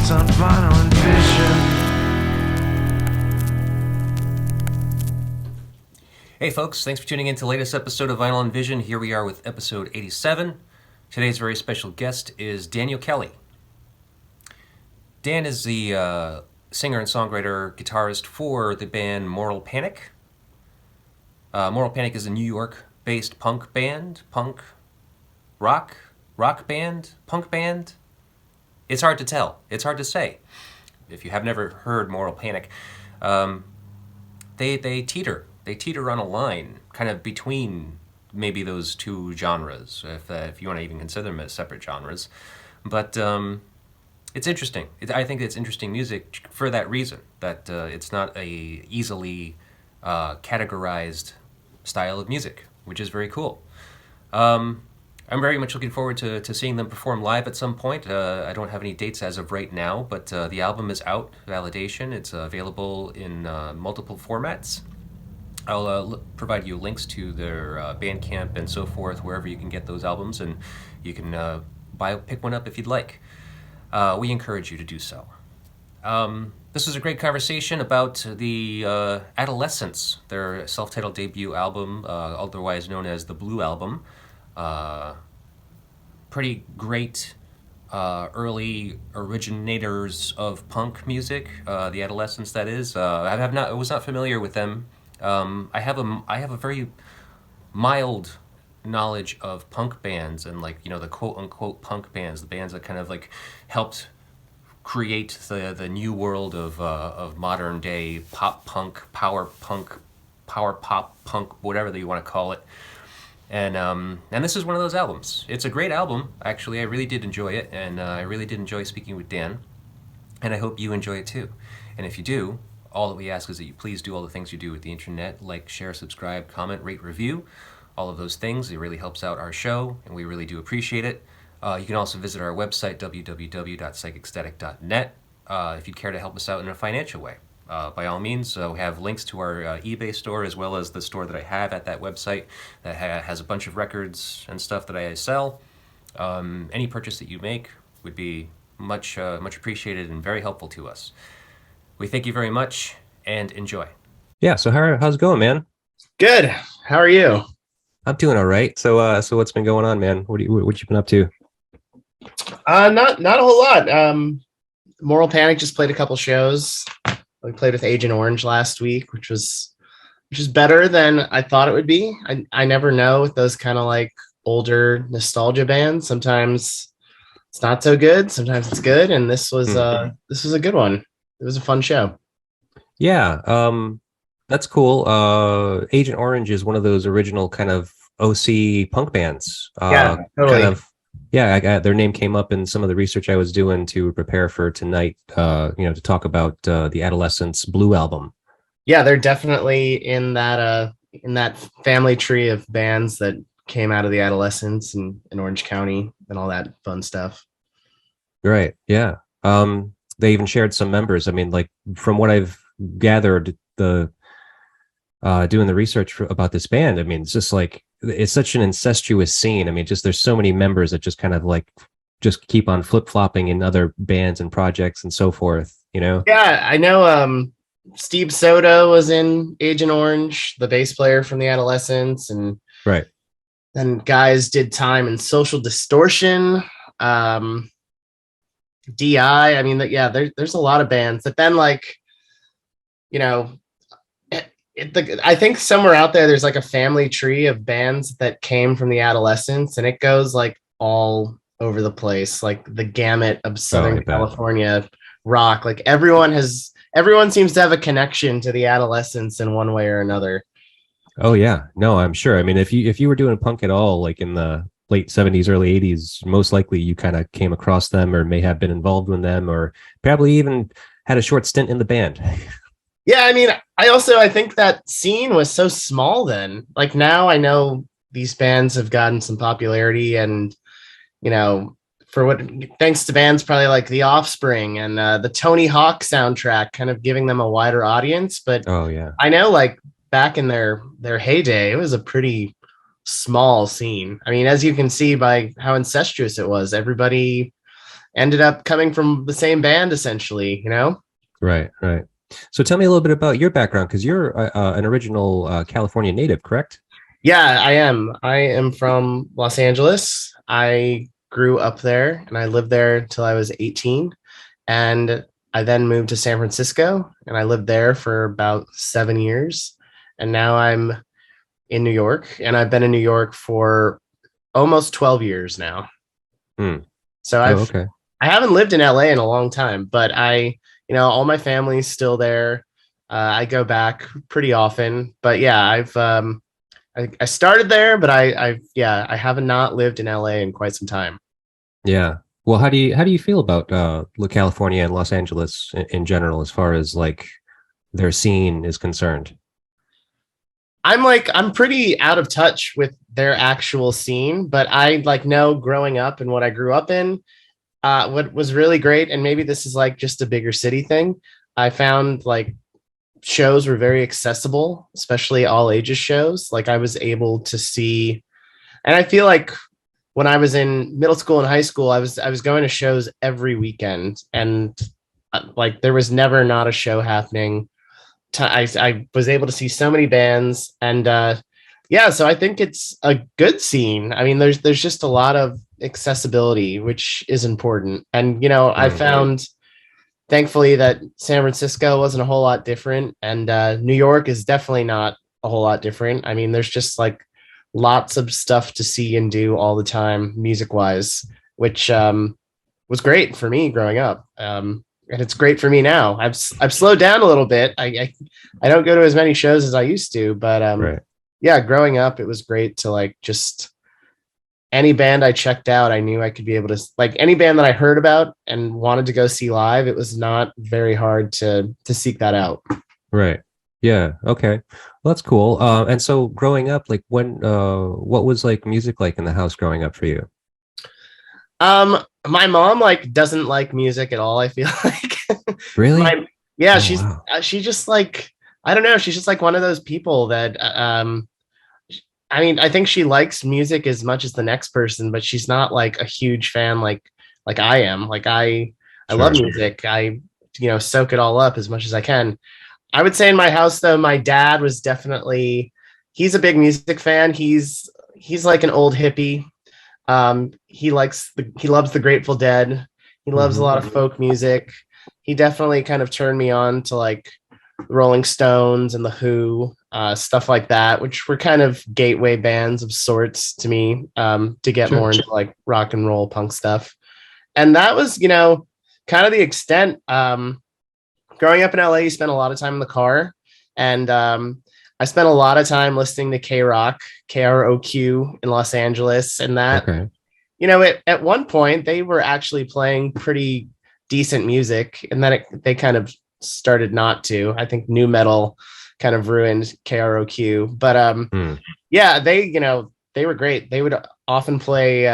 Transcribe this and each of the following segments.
Adolescents on vinyl and vision. Hey folks, thanks for tuning in to the latest episode of Vinyl and Vision. Here we are with episode 87. Today's very special guest is Daniel Kelley. Dan is the singer and songwriter, guitarist for the band Moral Panic. Moral Panic is a New York-based punk band, punk, rock band, punk band. It's hard to tell. It's hard to say. If you have never heard Moral Panic, they teeter. They teeter on a line, kind of between maybe those two genres, if you want to even consider them as separate genres. But it's interesting. I think it's interesting music for that reason, that it's not a easily categorized style of music, which is very cool. I'm very much looking forward to seeing them perform live at some point. I don't have any dates as of right now, but the album is out, Validation. It's available in multiple formats. I'll provide you links to their Bandcamp and so forth, wherever you can get those albums, and you can pick one up if you'd like. We encourage you to do so. This was a great conversation about the Adolescents, their self-titled debut album, otherwise known as the Blue Album. Pretty great early originators of punk music, the Adolescents, that is. I was not familiar with them. I have a very mild knowledge of punk bands and, like, you know, the quote unquote punk bands, the bands that kind of like helped create the new world of modern day pop punk, power pop punk, whatever that you want to call it. And this is one of those albums. It's a great album, actually. I really did enjoy it, and I really did enjoy speaking with Dan, and I hope you enjoy it too. And if you do, all that we ask is that you please do all the things you do with the internet, like, share, subscribe, comment, rate, review, all of those things. It really helps out our show, and we really do appreciate it. You can also visit our website, www.psychicstatic.net, if you'd care to help us out in a financial way. By all means, we have links to our eBay store, as well as the store that I have at that website that has a bunch of records and stuff that I sell. Any purchase that you make would be much appreciated and very helpful to us. We thank you very much and enjoy. Yeah, so how's it going, man? Good. How are you? I'm doing all right. So what's been going on, man? What you been up to? Not a whole lot. Moral Panic just played a couple shows. We played with Agent Orange last week, which is better than I thought it would be. I never know with those kind of like older nostalgia bands. Sometimes it's not so good. Sometimes it's good. And this was a good one. It was a fun show. Yeah. That's cool. Agent Orange is one of those original kind of OC punk bands. Yeah, totally. Kind of, yeah, their name came up in some of the research I was doing to prepare for tonight, to talk about the Adolescents Blue album. Yeah, they're definitely in that family tree of bands that came out of the Adolescents in Orange County and all that fun stuff. Right, yeah. They even shared some members. I mean, like, from what I've gathered, doing the research about this band, I mean, it's just like, it's such an incestuous scene. I mean, just there's so many members that just kind of like just keep on flip-flopping in other bands and projects and so forth, you know? Yeah, I know Steve Soto was in Agent Orange, the bass player from the Adolescents, and right. Then guys did time in Social Distortion, DI. I mean, there's a lot of bands that then, like, you know, I think somewhere out there's like a family tree of bands that came from the Adolescents, and it goes like all over the place, like the gamut of Southern California rock. Like everyone seems to have a connection to the Adolescents in one way or another. Oh yeah, no, I'm sure. I mean, if you were doing punk at all, like in the late 70s, early 80s, most likely you kind of came across them or may have been involved with them, or probably even had a short stint in the band. Yeah, I mean, I think that scene was so small then. Like, now I know these bands have gotten some popularity, and, you know, thanks to bands probably like The Offspring and the Tony Hawk soundtrack kind of giving them a wider audience. But oh yeah, I know, like, back in their heyday, it was a pretty small scene. I mean, as you can see by how incestuous it was, everybody ended up coming from the same band essentially, you know? Right, right. So tell me a little bit about your background because you're an original California native, correct? Yeah, I am. I am from Los Angeles. I grew up there and I lived there until I was 18. And I then moved to San Francisco and I lived there for about 7 years. And now I'm in New York and I've been in New York for almost 12 years now. Hmm. So Oh, okay. I haven't lived in LA in a long time, but all my family's still there. I go back pretty often, but yeah, I started there, but I have not lived in LA in quite some time. Yeah. Well, how do you feel about California and Los Angeles in general, as far as like their scene is concerned? I'm pretty out of touch with their actual scene, but I like know growing up and what I grew up in. What was really great, and maybe this is like just a bigger city thing. I found like shows were very accessible, especially all ages shows. Like I was able to see, and I feel like when I was in middle school and high school, I was going to shows every weekend, and like there was never not a show happening. I was able to see so many bands, and yeah, so I think it's a good scene. I mean, there's just a lot of accessibility, which is important, and I Mm. found thankfully that San Francisco wasn't a whole lot different, and New York is definitely not a whole lot different. I mean, there's just like lots of stuff to see and do all the time, music wise, which was great for me growing up. And it's great for me now. I've slowed down a little bit. I don't go to as many shows as I used to, but Right. yeah, growing up, it was great to like just any band I checked out, I knew I could be able to like any band that I heard about and wanted to go see live. It was not very hard to seek that out. Right. Yeah. Okay. Well, that's cool. And so growing up, like what was like music like in the house growing up for you? My mom like doesn't like music at all. I feel like Really? my yeah, Oh, wow. she just like I don't know. She's just like one of those people that I mean, I think she likes music as much as the next person, but she's not like a huge fan like I am. Like I love Sure. music. I soak it all up as much as I can. I would say in my house though, my dad was definitely he's a big music fan. He's like an old hippie. He loves the Grateful Dead. He loves a Hmm. lot of folk music. He definitely kind of turned me on to like Rolling Stones and the Who, stuff like that, which were kind of gateway bands of sorts to me, to get more Sure. into like rock and roll punk stuff. And that was, kind of the extent. Growing up in LA, you spent a lot of time in the car, and I spent a lot of time listening to K Rock, KROQ in Los Angeles, and that Okay. at one point they were actually playing pretty decent music, and then they kind of started not to. I think new metal kind of ruined KROQ, but Hmm. yeah, they were great. They would often play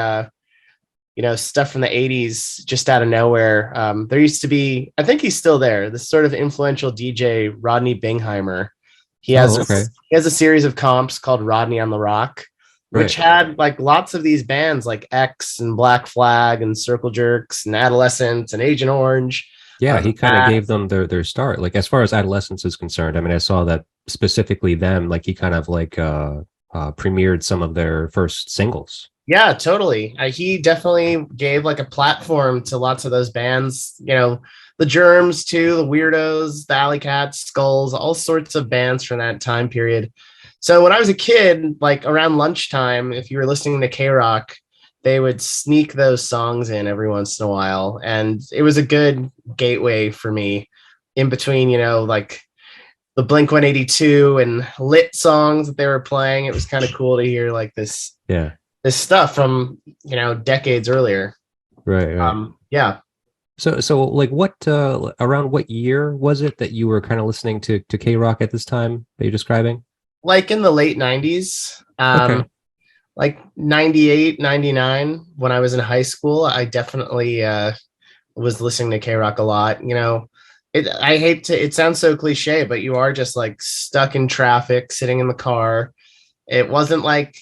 stuff from the 80s just out of nowhere. There used to be, I think he's still there, this sort of influential DJ, Rodney Bingheimer. He has Oh, a, okay. he has a series of comps called Rodney on the Rock, which Right. had like lots of these bands like X and Black Flag and Circle Jerks and Adolescents and Agent Orange. Yeah, The he kind of gave Bats. them their start. Like as far as Adolescents is concerned, I mean, I saw that specifically them, like he kind of like premiered some of their first singles. Yeah, totally. He definitely gave like a platform to lots of those bands, the Germs too, the Weirdos, the Alley Cats, Skulls, all sorts of bands from that time period. So when I was a kid, like around lunchtime, if you were listening to K Rock, they would sneak those songs in every once in a while. And it was a good gateway for me in between, like the Blink 182 and lit songs that they were playing. It was kind of cool to hear like Yeah. this stuff from decades earlier. Right, right. Yeah, So like what around what year was it that you were kind of listening to K-Rock at this time that you're describing? like in the late 90s, Okay. like 98, 99. When I was in high school, I definitely was listening to K-Rock a lot. I hate to it sounds so cliche, but you are just like stuck in traffic sitting in the car. It wasn't like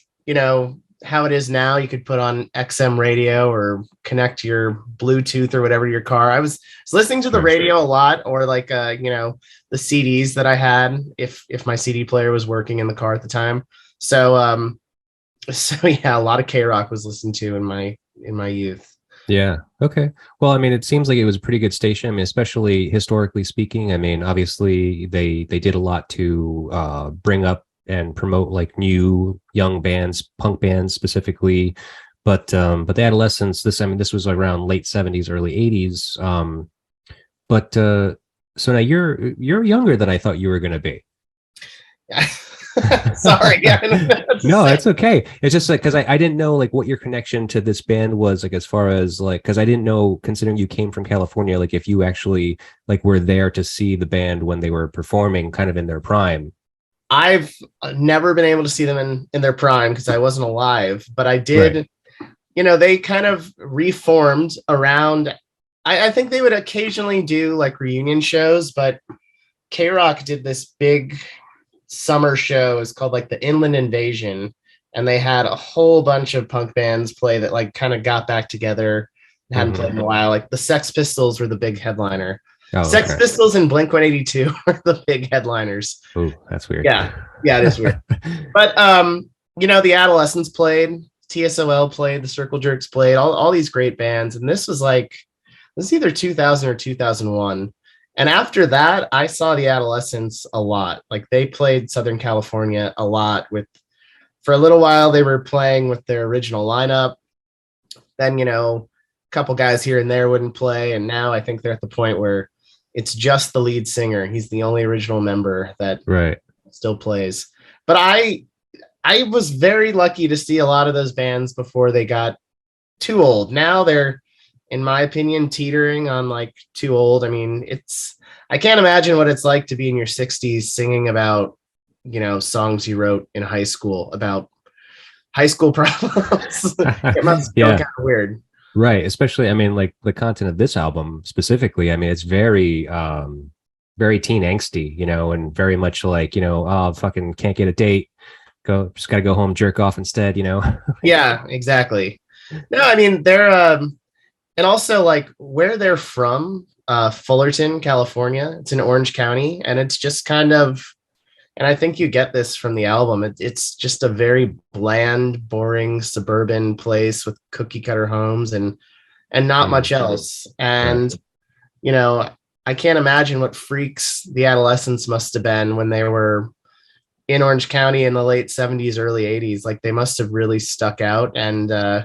how it is now. You could put on XM radio or connect your Bluetooth or whatever to your car. I was listening to the Sure. radio a lot, or like the CDs that I had if my CD player was working in the car at the time. So so yeah, a lot of K rock was listened to in my youth. Yeah. Okay. Well, I mean, it seems like it was a pretty good station. I mean, especially historically speaking. I mean, obviously they did a lot to bring up and promote like new young bands, punk bands specifically. But the Adolescents, this was around late 70s, early 80s. But so now you're younger than I thought you were going to be. Sorry. Yeah, No, it's okay. It's just like because I didn't know like what your connection to this band was, like as far as like because I didn't know, considering you came from California, like if you actually like were there to see the band when they were performing kind of in their prime. I've never been able to see them in their prime because I wasn't alive, but I did. Right. They kind of reformed around. I think they would occasionally do like reunion shows, but K Rock did this big summer show. It's called like the Inland Invasion, and they had a whole bunch of punk bands play that like kind of got back together. Hadn't played in a while. Like the Sex Pistols were the big headliner. Oh, Sex okay. Pistols and Blink-182 are the big headliners. Oh, that's weird. Yeah, it is weird. But the Adolescents played, TSOL played, the Circle Jerks played, all these great bands, and this was either 2000 or 2001. And after that, I saw the Adolescents a lot. Like they played Southern California a lot for a little while they were playing with their original lineup. Then, a couple guys here and there wouldn't play, and now I think they're at the point where it's just the lead singer. He's the only original member that Right. still plays. But I was very lucky to see a lot of those bands before they got too old. Now they're, in my opinion, teetering on like too old. I mean, I can't imagine what it's like to be in your 60s singing about, songs you wrote in high school about high school problems. It must feel kind of weird. Right. Especially, I mean, like the content of this album specifically, I mean, it's very, very teen angsty, and very much like, oh, fucking can't get a date. Just got to go home, jerk off instead, Yeah, exactly. No, I mean, they're, and also like where they're from, Fullerton, California. It's in Orange County, and it's just kind of, and I think you get this from the album. It's just a very bland, boring suburban place with cookie cutter homes and not much else. And, I can't imagine what freaks the Adolescents must have been when they were in Orange County in the late 70s, early 80s. Like they must have really stuck out. And, oh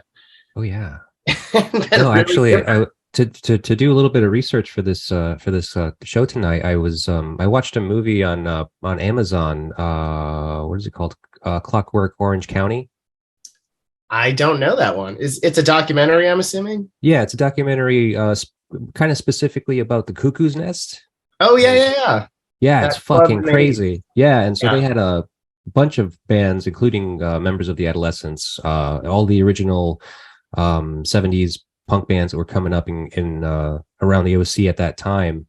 yeah. No, really actually, to do a little bit of research for this show tonight, I watched a movie on Amazon. What is it called? Clockwork Orange County. I don't know that one. It's a documentary, I'm assuming? Yeah, it's a documentary kind of specifically about the Cuckoo's Nest. Oh, yeah. Yeah, it's fucking crazy. Yeah, and so they had a bunch of bands, including members of the Adolescents, all the original 70s punk bands that were coming up in around the OC at that time,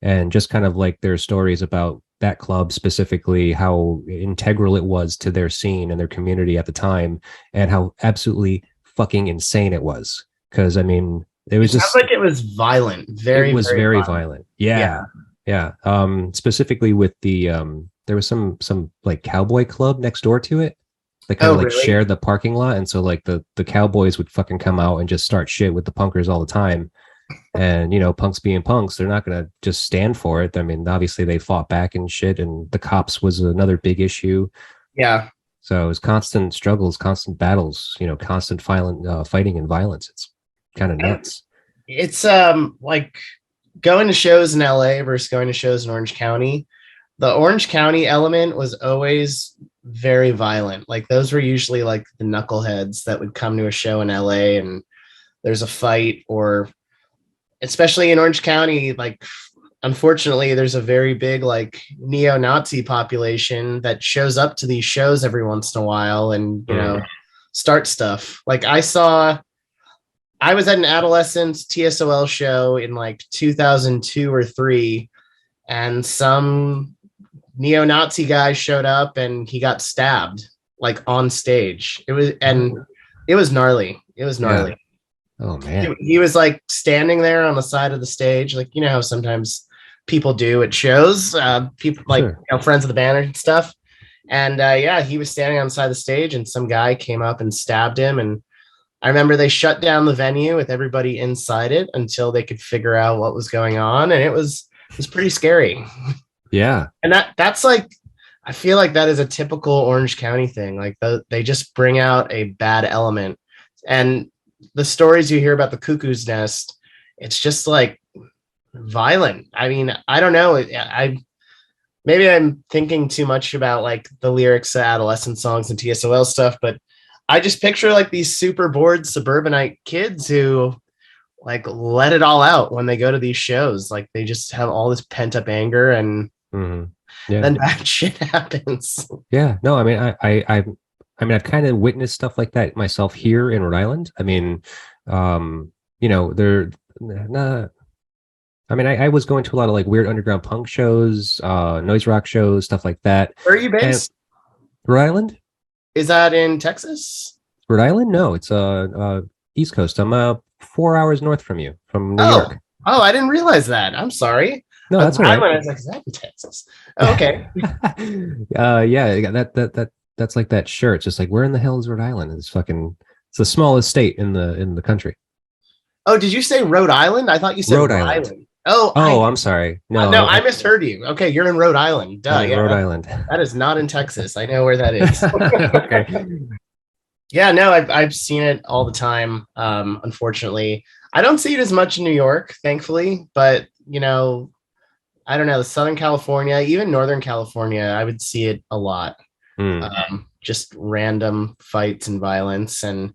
and just kind of like their stories about that club specifically, how integral it was to their scene and their community at the time, and how absolutely fucking insane it was. Because I mean, it was just like it was violent. It was very violent. Yeah. Specifically with the there was some like cowboy club next door to it. They kind of like really shared the parking lot, and so like the cowboys would fucking come out and just start shit with the punkers all the time. And punks being punks, they're not gonna just stand for it. I mean, obviously they fought back and shit, and the cops was another big issue. Yeah. So it was constant struggles, constant battles, constant violent fighting and violence. It's kind of nuts. It's like going to shows in LA versus going to shows in Orange County. The Orange County element was always very violent. Like those were usually like the knuckleheads that would come to a show in LA and there's a fight, or especially in Orange County, like unfortunately there's a very big like neo-Nazi population that shows up to these shows every once in a while and start stuff. Like I was at an Adolescents TSOL show in like 2002 or 3, and some neo-Nazi guy showed up and he got stabbed like on stage. It was, and It was gnarly. It was Yeah. gnarly. Oh man. He was like standing there on the side of the stage, like you know how sometimes people do at shows, people like Sure. friends of the band and stuff. And yeah, he was standing on the side of the stage, and some guy came up and stabbed him. And I remember they shut down the venue with everybody inside it until they could figure out what was going on, and it was pretty scary. Yeah. And that's like, I feel like that is a typical Orange County thing. Like they just bring out a bad element, and the stories you hear about the Cuckoo's Nest, it's just like violent. I mean, I don't know. I maybe I'm thinking too much about like the lyrics of adolescent songs and TSOL stuff, but I just picture like these super bored suburbanite kids who like let it all out when they go to these shows. Like they just have all this pent up anger, and Hmm. Yeah. then bad shit happens. Yeah. No, I mean, I mean, I've kind of witnessed stuff like that myself here in Rhode Island. I mean, they're not. I mean, I was going to a lot of like weird underground punk shows, noise rock shows, stuff like that. Where are you And based? Rhode Island? Is that in Texas? Rhode Island? No, it's East Coast. I'm 4 hours north from you, from New Oh, York. oh, I didn't realize that. I'm sorry. No, that's all I right. was like, is that in Texas? Oh, okay. Yeah, that's like that shirt. It's just like, where in the hell is Rhode Island? It's the smallest state in the country. Oh, did you say Rhode Island? I thought you said Rhode Rhode Island. Island. Oh, Oh, I'm sorry. No, no, I misheard you. Okay, you're in Rhode Island. Duh, I'm in yeah, Rhode Island. that is not in Texas. I know where that is. Okay. Yeah, no, I've seen it all the time. Unfortunately, I don't see it as much in New York, thankfully. But you know, I don't know, Southern California, even Northern California, I would see it a lot. Hmm. Just random fights and violence, and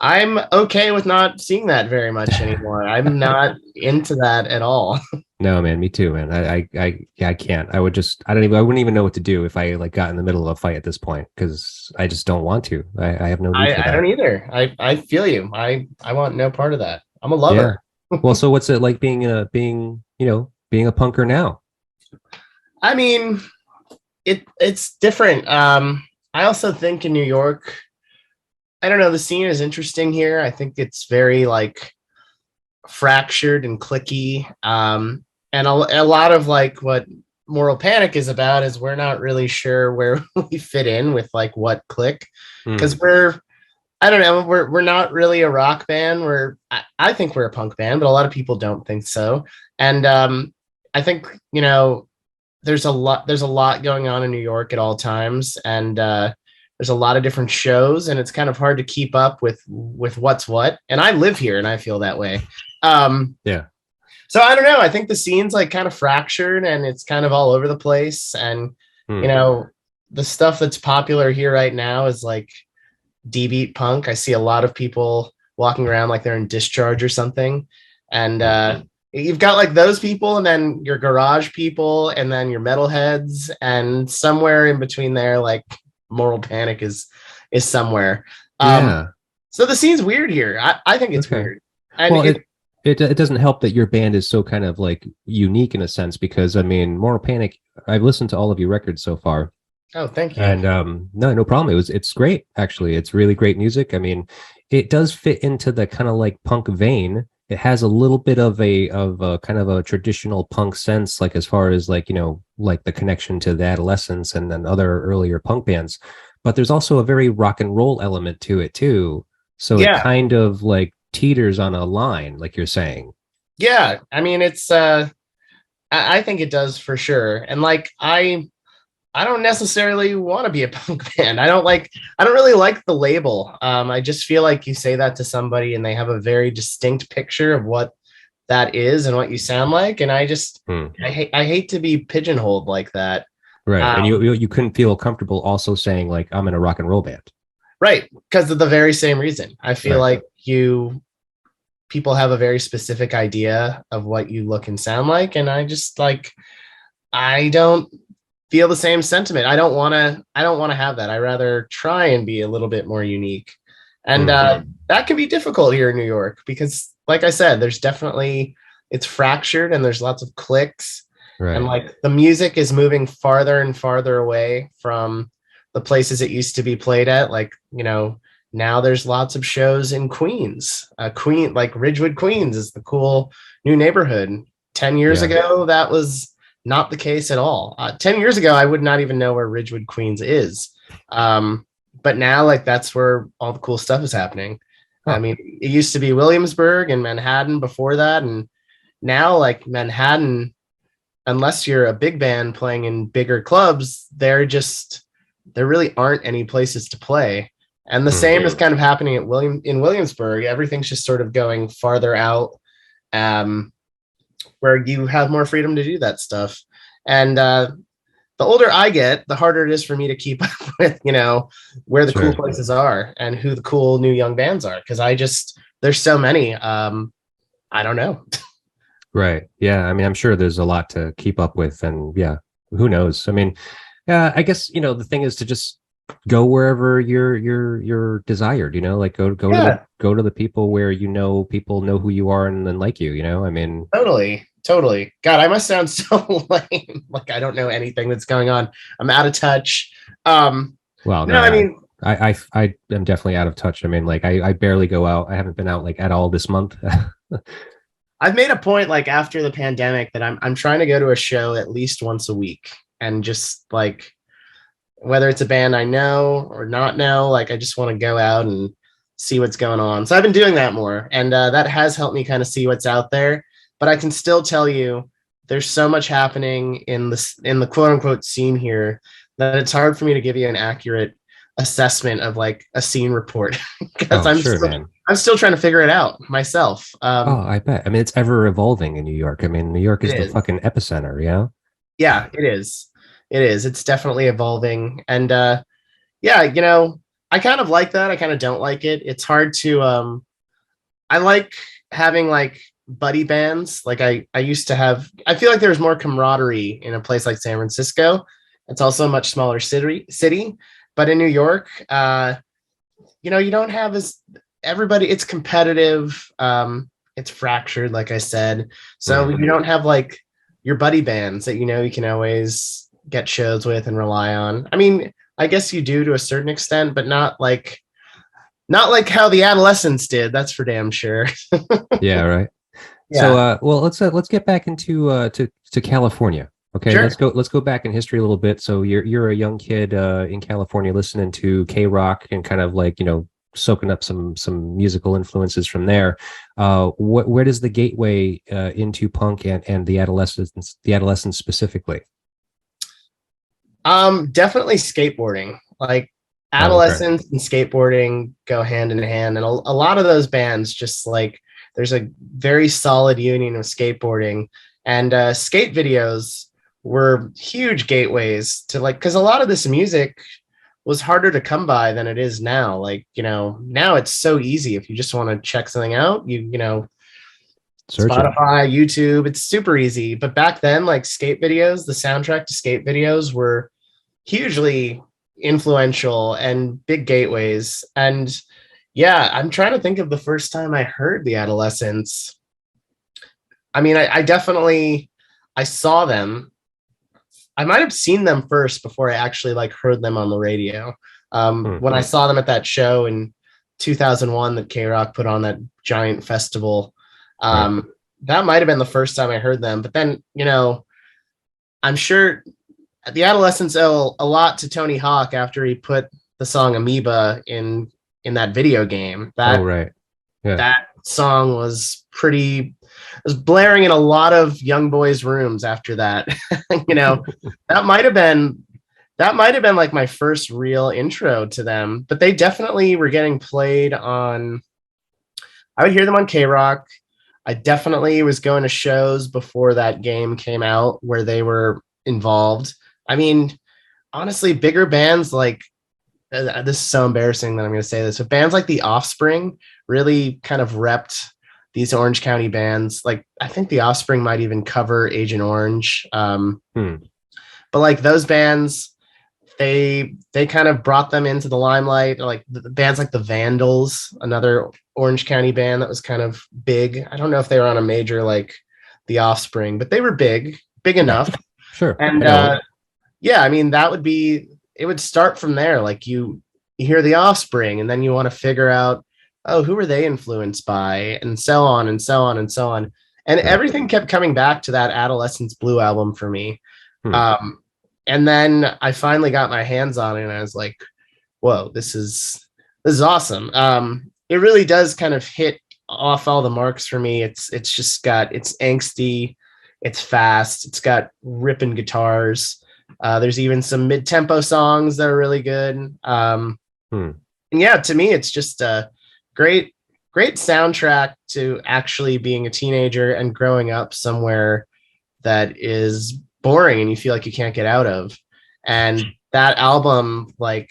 I'm okay with not seeing that very much anymore. I'm not into that at all. No, man, me too, man. I can't. I wouldn't even know what to do if I like got in the middle of a fight at this point because I just don't want to. I have no need for I that. don't either. I feel you. I want no part of that. I'm a lover. Yeah. Well, so what's it like being a punker now? I mean, it's different. I also think in New York, I don't know, the scene is interesting here. I think it's very like fractured and clicky. And a lot of like what Moral Panic is about is we're not really sure where we fit in with like what clique, because I don't know, we're not really a rock band. I think we're a punk band, but a lot of people don't think so. And I think, you know, there's a lot going on in New York at all times, and there's a lot of different shows, and it's kind of hard to keep up with what's what. And I live here, and I feel that way. Yeah. So I don't know. I think the scene's like kind of fractured, and it's kind of all over the place. And you know, the stuff that's popular here right now is like D-beat punk. I see a lot of people walking around like they're in Discharge or something, and you've got like those people, and then your garage people, and then your metalheads, and somewhere in between there, like Moral Panic is somewhere. Yeah. So the scene's weird here. I think it's weird. And well, it doesn't help that your band is so kind of like unique in a sense because I mean, Moral Panic. I've listened to all of your records so far. Oh, thank you. And no problem. It's great actually. It's really great music. I mean, it does fit into the kind of like punk vein. It has a little bit of a kind of a traditional punk sense, like as far as like, you know, like the connection to the Adolescents and then other earlier punk bands. But there's also a very rock and roll element to it too. So it kind of like teeters on a line, like you're saying. Yeah, I mean, it's I think it does for sure. And like I don't necessarily want to be a punk band. I don't really like the label. I just feel like you say that to somebody and they have a very distinct picture of what that is and what you sound like. And I just I hate to be pigeonholed like that. Right. And you couldn't feel comfortable also saying like I'm in a rock and roll band. Right. Because of the very same reason. I feel like people have a very specific idea of what you look and sound like. And I just like, I don't feel the same sentiment. I don't want to have that. I rather try and be a little bit more unique. And that can be difficult here in New York because like I said, it's fractured and there's lots of cliques. Right. And like the music is moving farther and farther away from the places it used to be played at, like, you know, now there's lots of shows in Queens. Like Ridgewood, Queens is the cool new neighborhood. 10 years Yeah. ago, that was not the case at all. 10 years ago, I would not even know where Ridgewood, Queens is. But now, like, that's where all the cool stuff is happening. I Huh. mean, it used to be Williamsburg and Manhattan before that. And now, like, Manhattan, unless you're a big band playing in bigger clubs, there really aren't any places to play. And the Hmm. same is kind of happening in Williamsburg. Everything's just sort of going farther out, um, where you have more freedom to do that stuff. And the older I get, the harder it is for me to keep up with, where the cool Sure. places are and who the cool new young bands are. Cause there's so many. I don't know. Right. Yeah. I mean, I'm sure there's a lot to keep up with, and yeah, who knows? I mean, I guess the thing is to just go wherever you're desired. Like Yeah, go to the people where people know who you are and then like you. I mean, totally. Totally. God, I must sound so lame. Like I don't know anything that's going on. I'm out of touch. well, No, no, I mean, I am definitely out of touch. I mean, like I barely go out. I haven't been out like at all this month. I've made a point like after the pandemic that I'm trying to go to a show at least once a week and just like whether it's a band I know or not know, like I just want to go out and see what's going on. So I've been doing that more, and that has helped me kind of see what's out there. But I can still tell you, there's so much happening in the quote unquote scene here that it's hard for me to give you an accurate assessment of like a scene report because Oh, sure, man. I'm still trying to figure it out myself. Oh, I bet. I mean, it's ever evolving in New York. I mean, New York It is the is. fucking epicenter, yeah? Yeah, it is. It is. It's definitely evolving. And yeah, I kind of like that. I kind of don't like it. It's hard to I like having like buddy bands. Like I used to have I feel like there's more camaraderie in a place like San Francisco. It's also a much smaller city, but in New York, you don't have as everybody it's competitive. It's fractured, like I said. So Mhm. you don't have like your buddy bands that you can always get shows with and rely on. I mean, I guess you do to a certain extent, but not like how the Adolescents did. That's for damn sure. Yeah, right. So, Yeah, well, let's get back into to California. Okay, sure. let's go back in history a little bit. So you're a young kid in California listening to K rock and kind of like soaking up some musical influences from there. Where does the gateway into punk and the adolescents specifically? Definitely skateboarding. Like Oh, okay. Adolescents and skateboarding go hand in hand, and a lot of those bands just like there's a very solid union of skateboarding, and skate videos were huge gateways to like because a lot of this music was harder to come by than it is now. Like now it's so easy if you just want to check something out, Search it. Spotify, YouTube, it's super easy. But back then, like skate videos, the soundtrack to skate videos were hugely influential and big gateways. And yeah, I'm trying to think of the first time I heard the Adolescents. I mean, I definitely I saw them. I might have seen them first before I actually like heard them on the radio. Hmm. When I saw them at that show in 2001 that K Rock put on that giant festival, Right. that might have been the first time I heard them. But then, I'm sure the Adolescents owe a lot to Tony Hawk after he put the song Amoeba in that video game. Oh, That right. Yeah. that song was pretty it was blaring in a lot of young boys' rooms after that. you know, that might have been like my first real intro to them, but they definitely were getting played on I would hear them on K Rock. I definitely was going to shows before that game came out where they were involved. I mean, honestly, bigger bands like this is so embarrassing that I'm going to say this, but bands like The Offspring really kind of repped these Orange County bands. Like, I think The Offspring might even cover Agent Orange. Hmm. But like those bands, they kind of brought them into the limelight. Like the bands like the Vandals, another Orange County band that was kind of big. I don't know if they were on a major like The Offspring, but they were big Yeah. enough. Sure. I And know it. yeah, I mean it would start from there. Like you hear The Offspring, and then you want to figure out, oh, who were they influenced by, and so on and so on and so on. And Right. everything kept coming back to that Adolescents Blue album for me. Hmm. And then I finally got my hands on it, and I was like, whoa, this is awesome. It really does kind of hit off all the marks for me. It's just got, it's angsty, it's fast, it's got ripping guitars. There's even some mid-tempo songs that are really good. Hmm. And yeah, to me, it's just a great soundtrack to actually being a teenager and growing up somewhere that is boring and you feel like you can't get out of. And that album, like,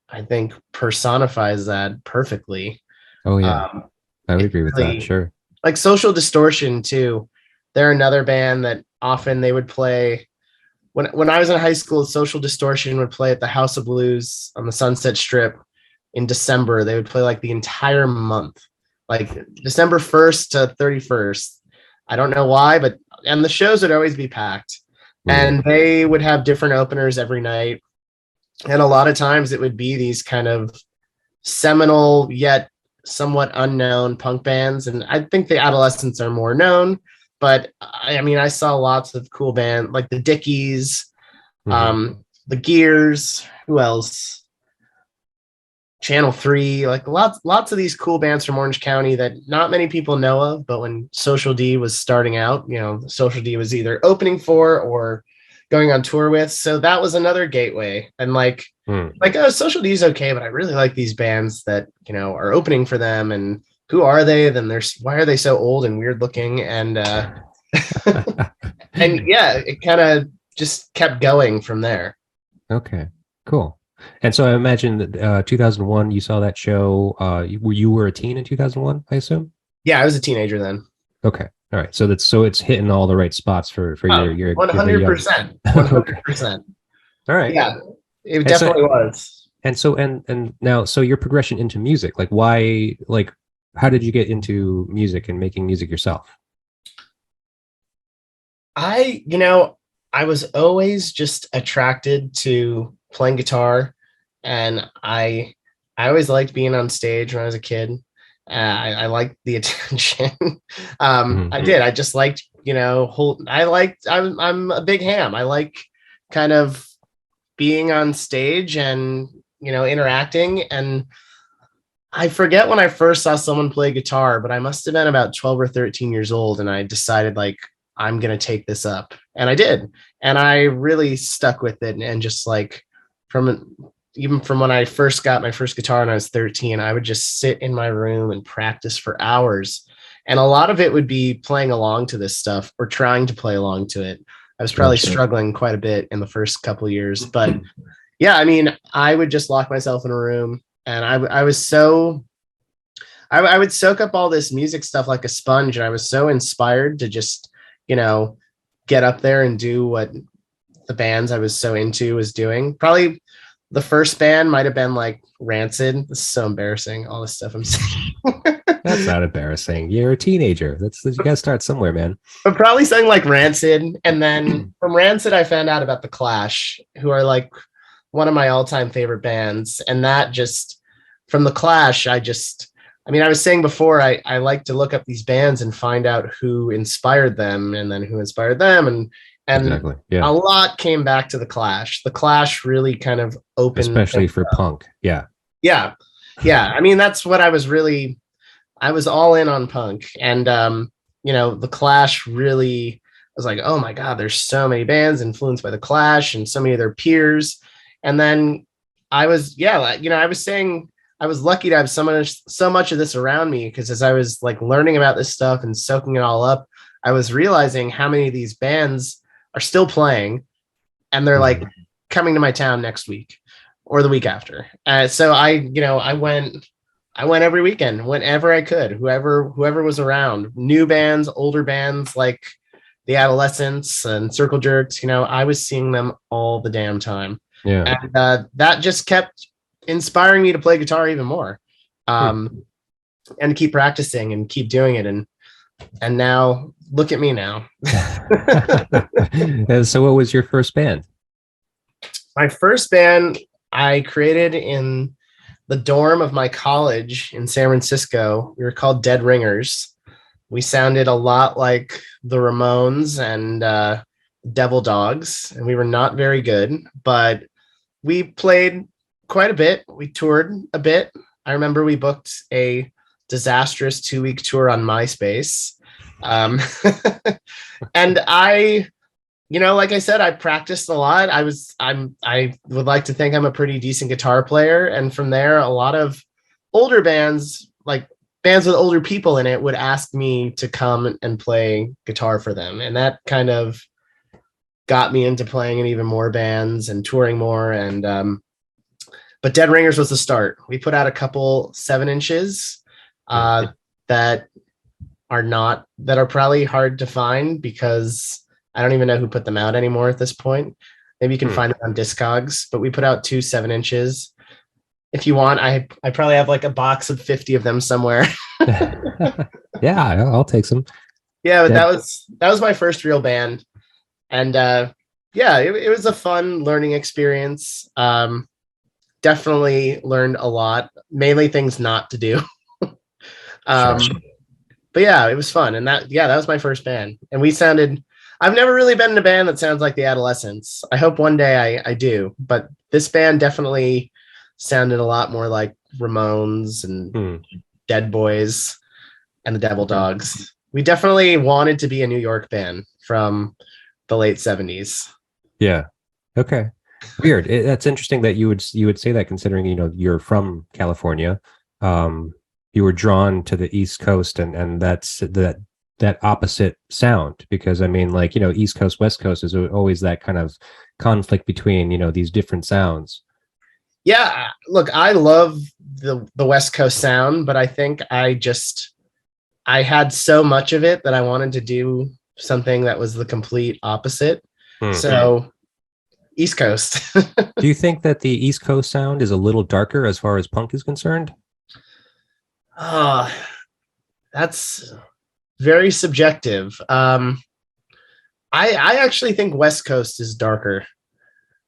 I think personifies that perfectly. Oh yeah, Um, I would it agree with that. really, Sure. like Social Distortion too. They're another band that often they would play when I was in high school. Social Distortion would play at the House of Blues on the Sunset Strip in December. They would play like the entire month, like December 1st to 31st. I don't know why, but and the shows would always be packed. Mm. And they would have different openers every night. And a lot of times it would be these kind of seminal yet somewhat unknown punk bands. And I think the Adolescents are more known, but I mean, I saw lots of cool bands like the Dickies, Hmm. the Gears, who else? Channel 3, like lots of these cool bands from Orange County that not many people know of, but when Social D was starting out, Social D was either opening for or going on tour with. So that was another gateway. And Hmm. oh, Social D is okay, but I really like these bands that, are opening for them, and who are they? Then why are they so old and weird looking? And and yeah, it kind of just kept going from there. Okay, cool. And so I imagine that 2001, you saw that show. You were a teen in 2001, I assume. Yeah, I was a teenager then. Okay, all right. So it's hitting all the right spots for your young. 100%. Okay, 100%. all right. Yeah, it And so definitely was. and now, so your progression into music, like why, like how did you get into music and making music yourself? I was always just attracted to playing guitar, and I always liked being on stage when I was a kid. I liked the attention. I Mhm. did. I just liked, I'm a big ham. I like kind of being on stage and, interacting. And I forget when I first saw someone play guitar, but I must have been about 12 or 13 years old. And I decided, like, I'm going to take this up. And I did. And I really stuck with it. And just like even from when I first got my first guitar when I was 13, I would just sit in my room and practice for hours. And a lot of it would be playing along to this stuff or trying to play along to it. I was probably Gotcha. struggling quite a bit in the first couple of years, but yeah, I mean, I would just lock myself in a room, and I was so I would soak up all this music stuff like a sponge, and I was so inspired to just, you know, get up there and do what the bands I was so into was doing. Probably the first band might have been like Rancid. This is so embarrassing, all this stuff I'm saying. That's not embarrassing. You're a teenager. You gotta start somewhere, man. But probably something like Rancid. And then from Rancid, I found out about The Clash, who are like one of my all-time favorite bands. And that just, from The Clash, I was saying before, I like to look up these bands and find out who inspired them and then who inspired them. And Exactly. Yeah. a lot came back to The Clash. The Clash really kind of opened Especially things for up. punk. Yeah. Yeah. Yeah. I mean, that's what I was all in on punk. And The Clash really, I was like, oh my God, there's so many bands influenced by The Clash and so many of their peers. And then I was saying I was lucky to have so much of this around me, because as I was like learning about this stuff and soaking it all up, I was realizing how many of these bands are still playing, and they're like coming to my town next week or the week after. So I went every weekend, whenever I could, whoever was around, new bands, older bands like the Adolescents and Circle Jerks. I was seeing them all the damn time. Yeah. And that just kept inspiring me to play guitar even more, and keep practicing and keep doing it. And now look at me now. And so what was your first band? My first band I created in the dorm of my college in San Francisco. We were called Dead Ringers. We sounded a lot like the Ramones and Devil Dogs, and we were not very good, but we played quite a bit. We toured a bit. I remember we booked a disastrous 2-week tour on MySpace. And like I said, I practiced a lot. I would like to think I'm a pretty decent guitar player. And from there, a lot of older bands, like bands with older people in it, would ask me to come and play guitar for them. And that kind of got me into playing in even more bands and touring more. And, but Dead Ringers was the start. We put out a couple 7-inches that are probably hard to find because I don't even know who put them out anymore at this point. Maybe you can find them on Discogs, but we put out 2 7-inches. If you want, I probably have like a box of 50 of them somewhere. Yeah, I'll take some. Yeah, but that was my first real band. And it was a fun learning experience. Definitely learned a lot, mainly things not to do. Sure. But yeah, it was fun. And that was my first band. And I've never really been in a band that sounds like the Adolescents. I hope one day I do, but this band definitely sounded a lot more like Ramones and Dead Boys and the Devil Dogs. We definitely wanted to be a New York band from the late 70s. Yeah. Okay. Weird. That's interesting that you would say that, considering, you're from California. You were drawn to the East Coast, and that's that opposite sound, because I mean, like, East Coast, West Coast is always that kind of conflict between, these different sounds. Yeah, look, I love the West Coast sound, but I think I had so much of it that I wanted to do something that was the complete opposite. So East Coast. Do you think that the East Coast sound is a little darker as far as punk is concerned? That's very subjective. I actually think West Coast is darker.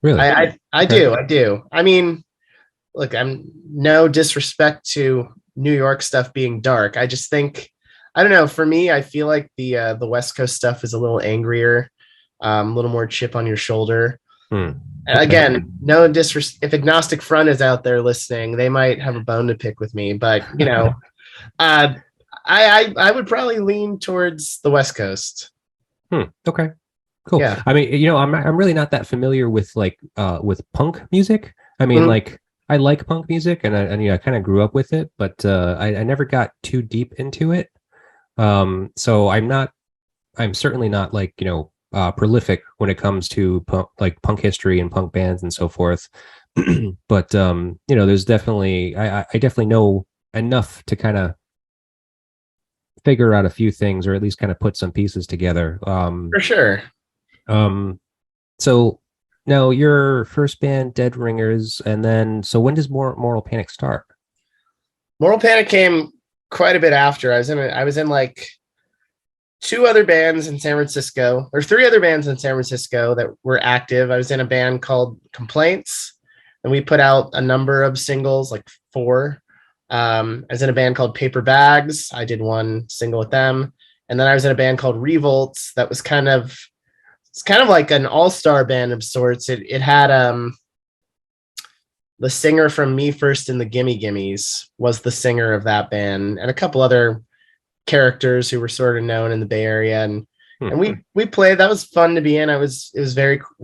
Really? I do. I mean, look, I'm no disrespect to New York stuff being dark. I just think, I don't know, for me, I feel like the West Coast stuff is a little angrier, a little more chip on your shoulder. Again, no disrespect. If Agnostic Front is out there listening, they might have a bone to pick with me, but I would probably lean towards the West Coast. Okay, cool. Yeah. I mean, I'm really not that familiar with with punk music. I mean, like, I like punk music, and I kind of grew up with it, but I never got too deep into it. So I'm certainly not prolific when it comes to punk history and punk bands and so forth. But there's definitely, I definitely know enough to kind of figure out a few things, or at least kind of put some pieces together. For sure. So now your first band, Dead Ringers, and then, so when does Moral Panic start? Moral Panic came quite a bit after. I was in like 2 other bands in San Francisco, or 3 other bands in San Francisco that were active. I was in a band called Complaints, and we put out a number of singles, like 4. I was in a band called Paper Bags. I did 1 single with them. And then I was in a band called Revolts that was kind of like an all-star band of sorts. It had the singer from Me First and the Gimme Gimmes was the singer of that band, and a couple other characters who were sort of known in the Bay Area. And we played. That was fun to be in. I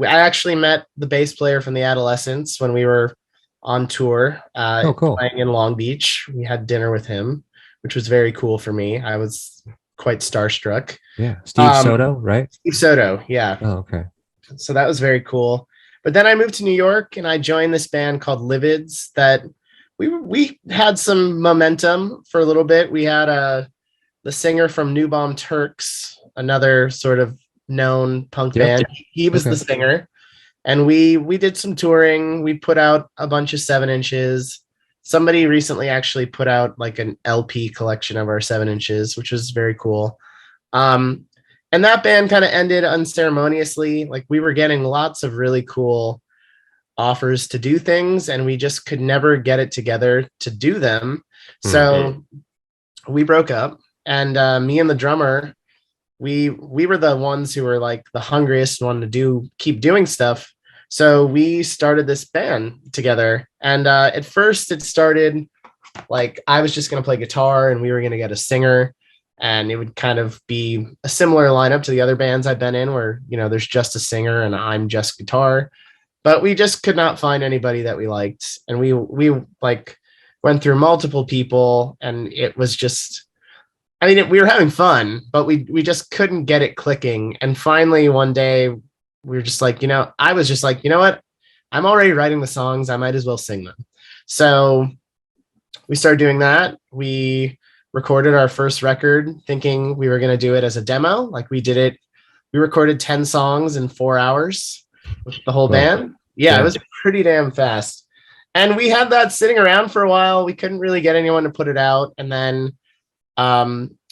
actually met the bass player from the Adolescents when we were on tour, cool. playing in Long Beach. We had dinner with him, which was very cool for me. I was quite starstruck. Yeah. Steve Soto, right? Steve Soto. Yeah. Oh, okay. So that was very cool. But then I moved to New York and I joined this band called Livids that we had some momentum for a little bit. We had the singer from New Bomb Turks, another sort of known punk band. He was the singer. And we did some touring. We put out a bunch of 7-inches. Somebody recently actually put out like an LP collection of our 7-inches, which was very cool. And that band kind of ended unceremoniously. Like, we were getting lots of really cool offers to do things, and we just could never get it together to do them. Hmm. So we broke up, and me and the drummer, we were the ones who were like the hungriest, wanted to keep doing stuff. So we started this band together, and at first it started like I was just going to play guitar, and we were going to get a singer, and it would kind of be a similar lineup to the other bands I've been in, where there's just a singer and I'm just guitar. But we just could not find anybody that we liked, and we like went through multiple people, and it was just, I mean, we were having fun, but we just couldn't get it clicking. And finally, one day, we were just like, I was just like, you know what? I'm already writing the songs. I might as well sing them. So we started doing that. We recorded our first record thinking we were going to do it as a demo. Like we did it. We recorded 10 songs in 4 hours with the whole band. Yeah, it was pretty damn fast. And we had that sitting around for a while. We couldn't really get anyone to put it out. And then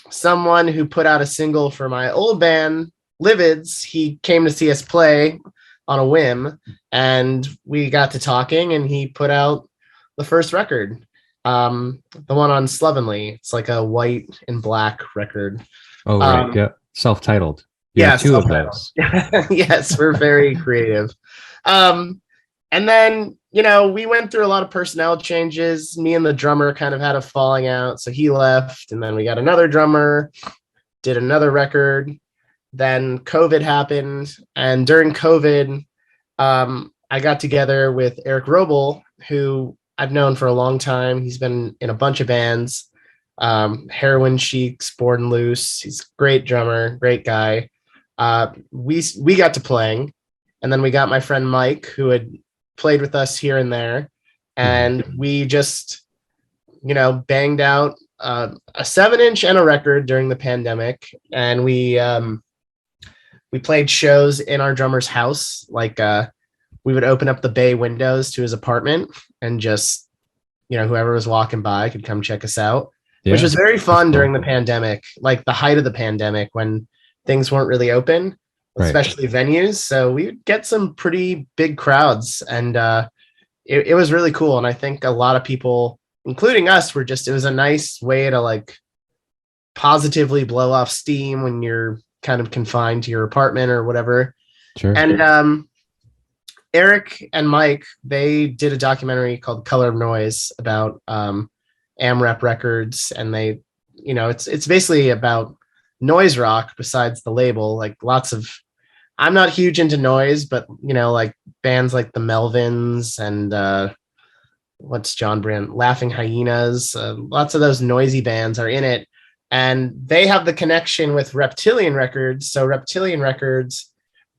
someone who put out a single for my old band, Livids, he came to see us play on a whim, and we got to talking, and he put out the first record, the one on Slovenly. It's like a white and black record. Oh, right. Yeah. Self-titled. Yeah, two of those. Yes, we're very creative. And then, we went through a lot of personnel changes. Me and the drummer kind of had a falling out, so he left, and then we got another drummer, did another record. Then COVID happened, and during COVID, I got together with Eric Roble, who I've known for a long time. He's been in a bunch of bands, Heroin Chic's, Born Loose. He's a great drummer, great guy. We got to playing, and then we got my friend Mike, who had played with us here and there, and we just, banged out a 7-inch and a record during the pandemic, and we played shows in our drummer's house. Like we would open up the bay windows to his apartment, and just, whoever was walking by could come check us out, which was very fun during the pandemic, like the height of the pandemic when things weren't really open, especially venues. So we would get some pretty big crowds, and it was really cool. And I think a lot of people, including us, it was a nice way to like positively blow off steam when you're kind of confined to your apartment or whatever. Sure. And Eric and Mike, they did a documentary called Color of Noise about AmRep Records, and they, it's basically about noise rock besides the label. Like I'm not huge into noise, but like bands like the Melvins and what's John Brand, Laughing Hyenas, lots of those noisy bands are in it. And they have the connection with Reptilian Records. So Reptilian Records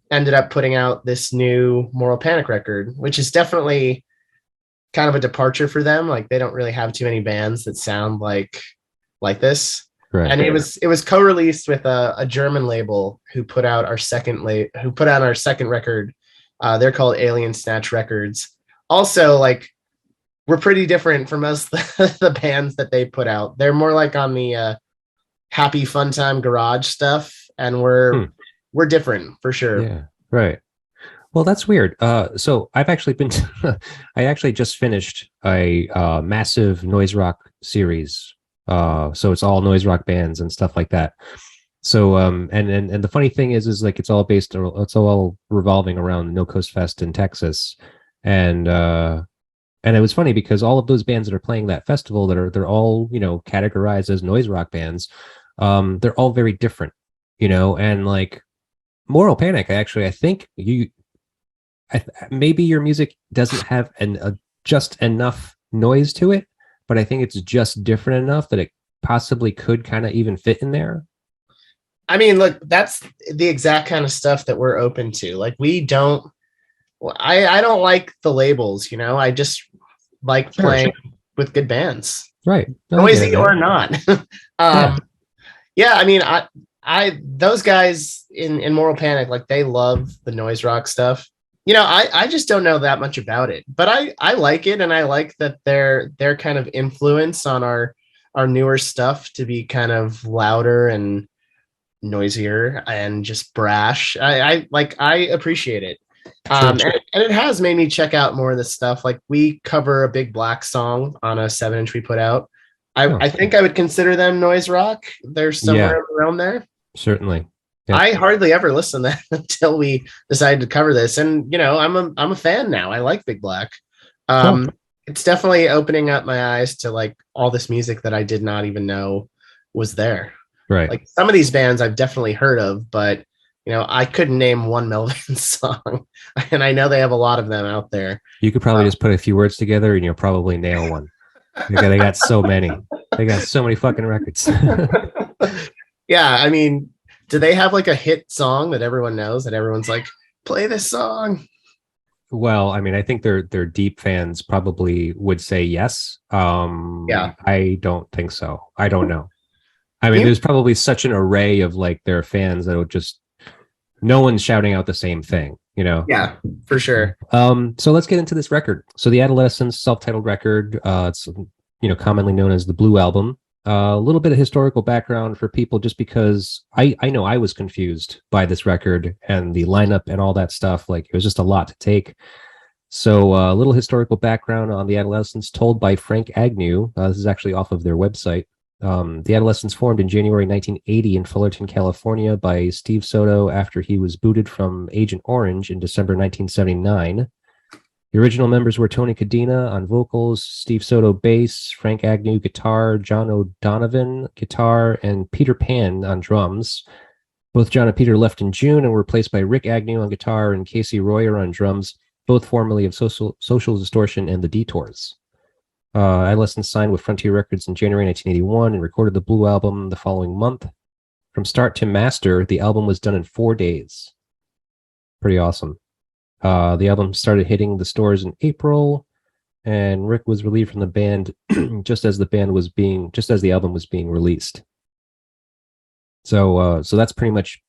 ended up putting out this new Moral Panic record, which is definitely kind of a departure for them. Like they don't really have too many bands that sound like this. Right. And it was co-released with a German label who put out our second record. They're called Alien Snatch Records. Also, like, we're pretty different from most of the bands that they put out. They're more like on the happy fun time garage stuff, and we're different for sure. Yeah, right. Well, that's weird. So I've actually been I actually just finished a massive noise rock series. So it's all noise rock bands and stuff like that. So and the funny thing is like it's all revolving around No Coast Fest in Texas. And it was funny because all of those bands that are playing that festival they're all, categorized as noise rock bands. They're all very different, and like Moral Panic, I think maybe your music doesn't have just enough noise to it, but I think it's just different enough that it possibly could kind of even fit in there. I mean, look, that's the exact kind of stuff that we're open to. Like I don't like the labels, I just like playing with good bands. Right. Noisy or not. Yeah, I mean, I those guys in Moral Panic, like they love the noise rock stuff. I just don't know that much about it, but I like it, and I like that their kind of influence on our newer stuff to be kind of louder and noisier and just brash. I appreciate it. And it has made me check out more of this stuff. Like we cover a Big Black song on a 7-inch we put out. I think I would consider them noise rock. They're somewhere around there. Certainly. Yeah. I hardly ever listened to that until we decided to cover this. And you know, I'm a fan now. I like Big Black. Cool. It's definitely opening up my eyes to like all this music that I did not even know was there. Right. Like some of these bands I've definitely heard of, but you know, I couldn't name one Melvin song, and I know they have a lot of them out there. You could probably just put a few words together and you'll probably nail one. They got so many. They got so many fucking records. Yeah, I mean, do they have like a hit song that everyone knows that everyone's like, play this song? Well, I mean, I think their deep fans probably would say yes. Yeah. I don't think so. I don't know. I mean, there's probably such an array of like their fans that would just no one's shouting out the same thing, you know? Yeah, for sure. So let's get into this record. So the Adolescents self-titled record, it's, you know, commonly known as the Blue Album. A little bit of historical background for people, just because I know I was confused by this record and the lineup and all that stuff. Like it was just a lot to take. So a little historical background on the Adolescents told by Frank Agnew. This is actually off of their website. The Adolescents formed in January 1980 in Fullerton, California by Steve Soto after he was booted from Agent Orange in December 1979. The original members were Tony Cadena on vocals, Steve Soto bass, Frank Agnew guitar, John O'Donovan guitar, and Peter Pan on drums. Both John and Peter left in June and were replaced by Rick Agnew on guitar and Casey Royer on drums, both formerly of Social Distortion and The Detours. Adolescents signed with Frontier Records in January 1981 and recorded the Blue Album the following month. From start to master, the album was done in 4 days. Pretty awesome. The album started hitting the stores in April, and Rick was relieved from the band just as the album was being released. So that's pretty much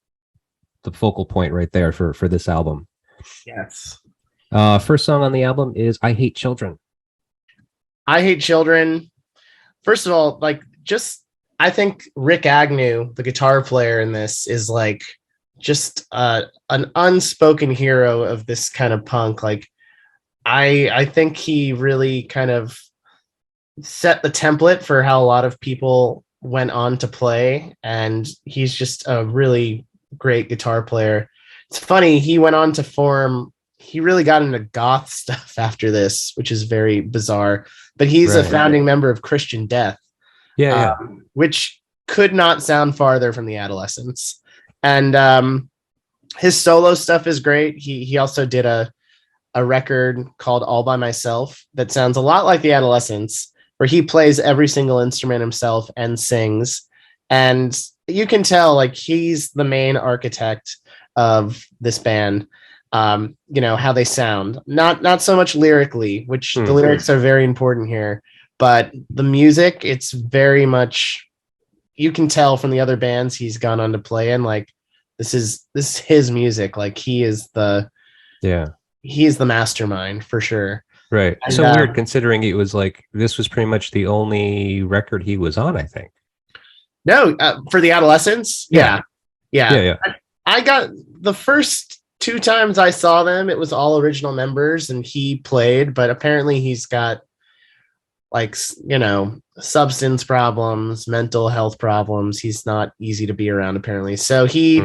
the focal point right there for this album. Yes. First song on the album is I Hate Children. I Hate Children. First of all, I think Rick Agnew, the guitar player in this, is like just an unspoken hero of this kind of punk. Like, I think he really kind of set the template for how a lot of people went on to play, and he's just a really great guitar player. It's funny, he went on to form, he really got into goth stuff after this, which is very bizarre, but he's a founding member of Christian Death, which could not sound farther from the Adolescents. And his solo stuff is great. He also did a record called All by Myself that sounds a lot like the Adolescents, where he plays every single instrument himself and sings. And you can tell like he's the main architect of this band. You know, how they sound, not so much lyrically, which the lyrics are very important here, but the music, it's very much, you can tell from the other bands he's gone on to play in, like this is his music. Like he is the mastermind for sure. Right. And, so weird considering it was like, this was pretty much the only record he was on, I think. No, for the Adolescents. Yeah. I got the first 2 times I saw them, it was all original members and he played, but apparently he's got like, you know, substance problems, mental health problems. He's not easy to be around apparently. So he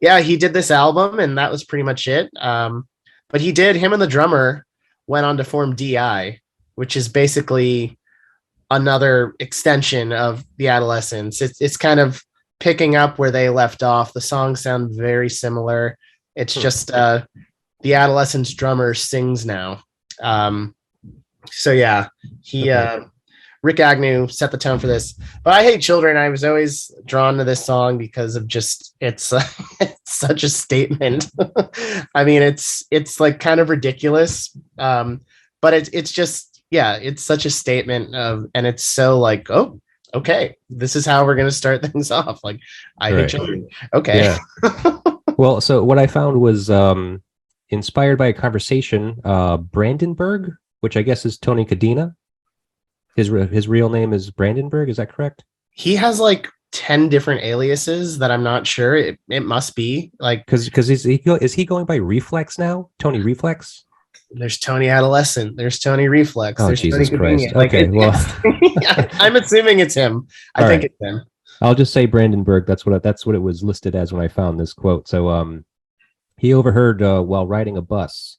did this album and that was pretty much it. But him and the drummer went on to form DI, which is basically another extension of the Adolescents. It's kind of picking up where they left off. The songs sound very similar. It's just the Adolescents drummer sings now. So yeah, Rick Agnew set the tone for this. But I Hate Children, I was always drawn to this song because of just it's such a statement. I mean, it's like kind of ridiculous, but it's just it's such a statement of, and it's so like, oh, okay, this is how we're gonna start things off. Like I Hate Children. Okay. Yeah. Well, so what I found was inspired by a conversation, Brandenburg, which I guess is Tony Cadena. His real name is Brandenburg. Is that correct? He has like 10 different aliases that I'm not sure. It must be like, Because is he going by Reflex now? Tony Reflex? there's Tony Adolescent, there's Tony Reflex, Oh, there's Tony Jesus Christ. Convenient. Like Okay, well, I'm assuming it's him. I all think right. it's him. I'll just say Brandenburg. That's what it was listed as when I found this quote. So he overheard while riding a bus.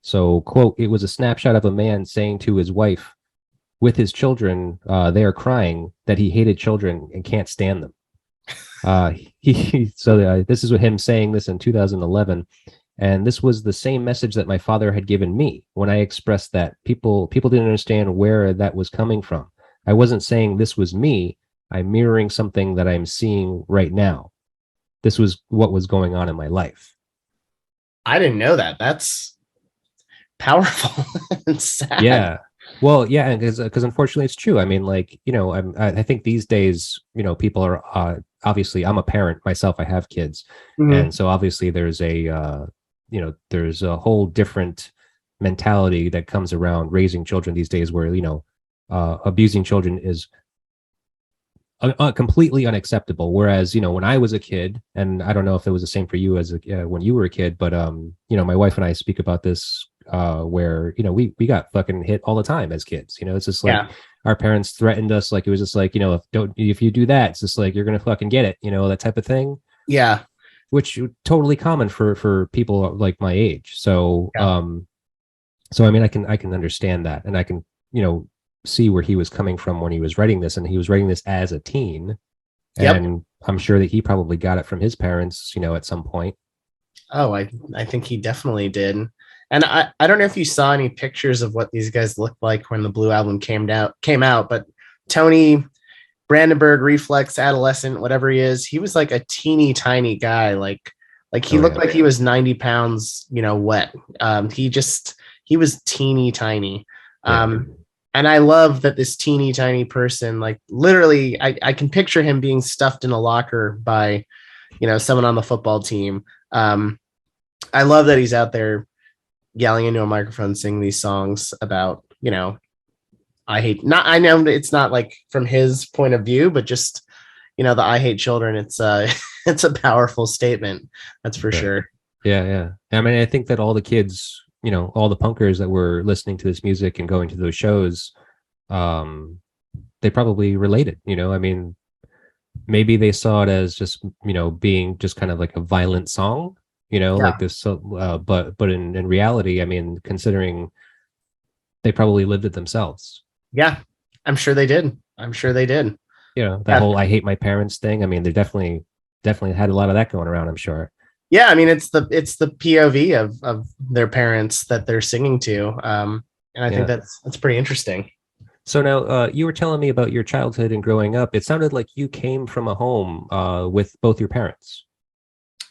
So, quote, it was a snapshot of a man saying to his wife with his children, they are crying, that he hated children and can't stand them. This is with him saying this in 2011. And this was the same message that my father had given me when I expressed that. People didn't understand where that was coming from. I wasn't saying this was me. I'm mirroring something that I'm seeing right now. This was what was going on in my life. I didn't know that. That's powerful and sad. Yeah. Well, yeah, because unfortunately it's true. I mean, like, I think these days, people are obviously, I'm a parent myself. I have kids, and so obviously there's there's a whole different mentality that comes around raising children these days, where abusing children is completely unacceptable. Whereas, when I was a kid, and I don't know if it was the same for you as when you were a kid, but my wife and I speak about this where we got fucking hit all the time as kids. It's just like our parents threatened us, like it was just like, if you do that, it's just like you're gonna fucking get it, that type of thing. Yeah. Which totally common for people like my age. So so I mean, I can understand that, and I can see where he was coming from when he was writing this, and he was writing this as a teen. And I'm sure that he probably got it from his parents, at some point. Oh, I think he definitely did. And I don't know if you saw any pictures of what these guys looked like when the Blue Album came out, but Tony, Brandenburg, Reflex, Adolescent, whatever he was like a teeny tiny guy. Like he looked like he was 90 pounds, wet. He was teeny tiny. And I love that this teeny tiny person, like literally, I can picture him being stuffed in a locker by, someone on the football team. I love that he's out there yelling into a microphone, singing these songs about, I know it's not like from his point of view, but just, the I hate children. It's it's a powerful statement. That's for sure. Yeah. I mean, I think that all the kids, all the punkers that were listening to this music and going to those shows, they probably related, I mean, maybe they saw it as just, being just kind of like a violent song, like this. So, but in reality, I mean, considering they probably lived it themselves. Yeah, I'm sure they did. That whole "I hate my parents" thing. I mean, they definitely had a lot of that going around, I'm sure. Yeah, I mean, it's the POV of their parents that they're singing to, and I think that's pretty interesting. So now, you were telling me about your childhood and growing up. It sounded like you came from a home with both your parents.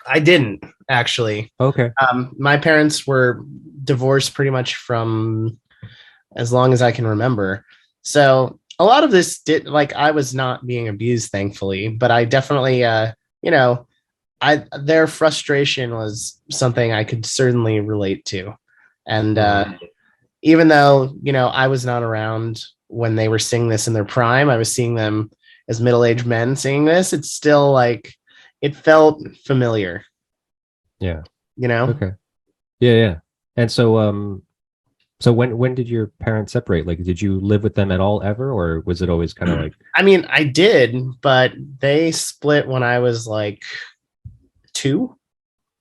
I didn't, actually. Okay. My parents were divorced pretty much from as long as I can remember. So a lot of this I was not being abused, thankfully, but I definitely, their frustration was something I could certainly relate to. And even though, I was not around when they were singing this in their prime, I was seeing them as middle-aged men singing this. It's still like, it felt familiar. Yeah. Okay. Yeah. And so, so when did your parents separate? Like, did you live with them at all ever, or was it always kind of like? I mean, I did, but they split when I was like 2.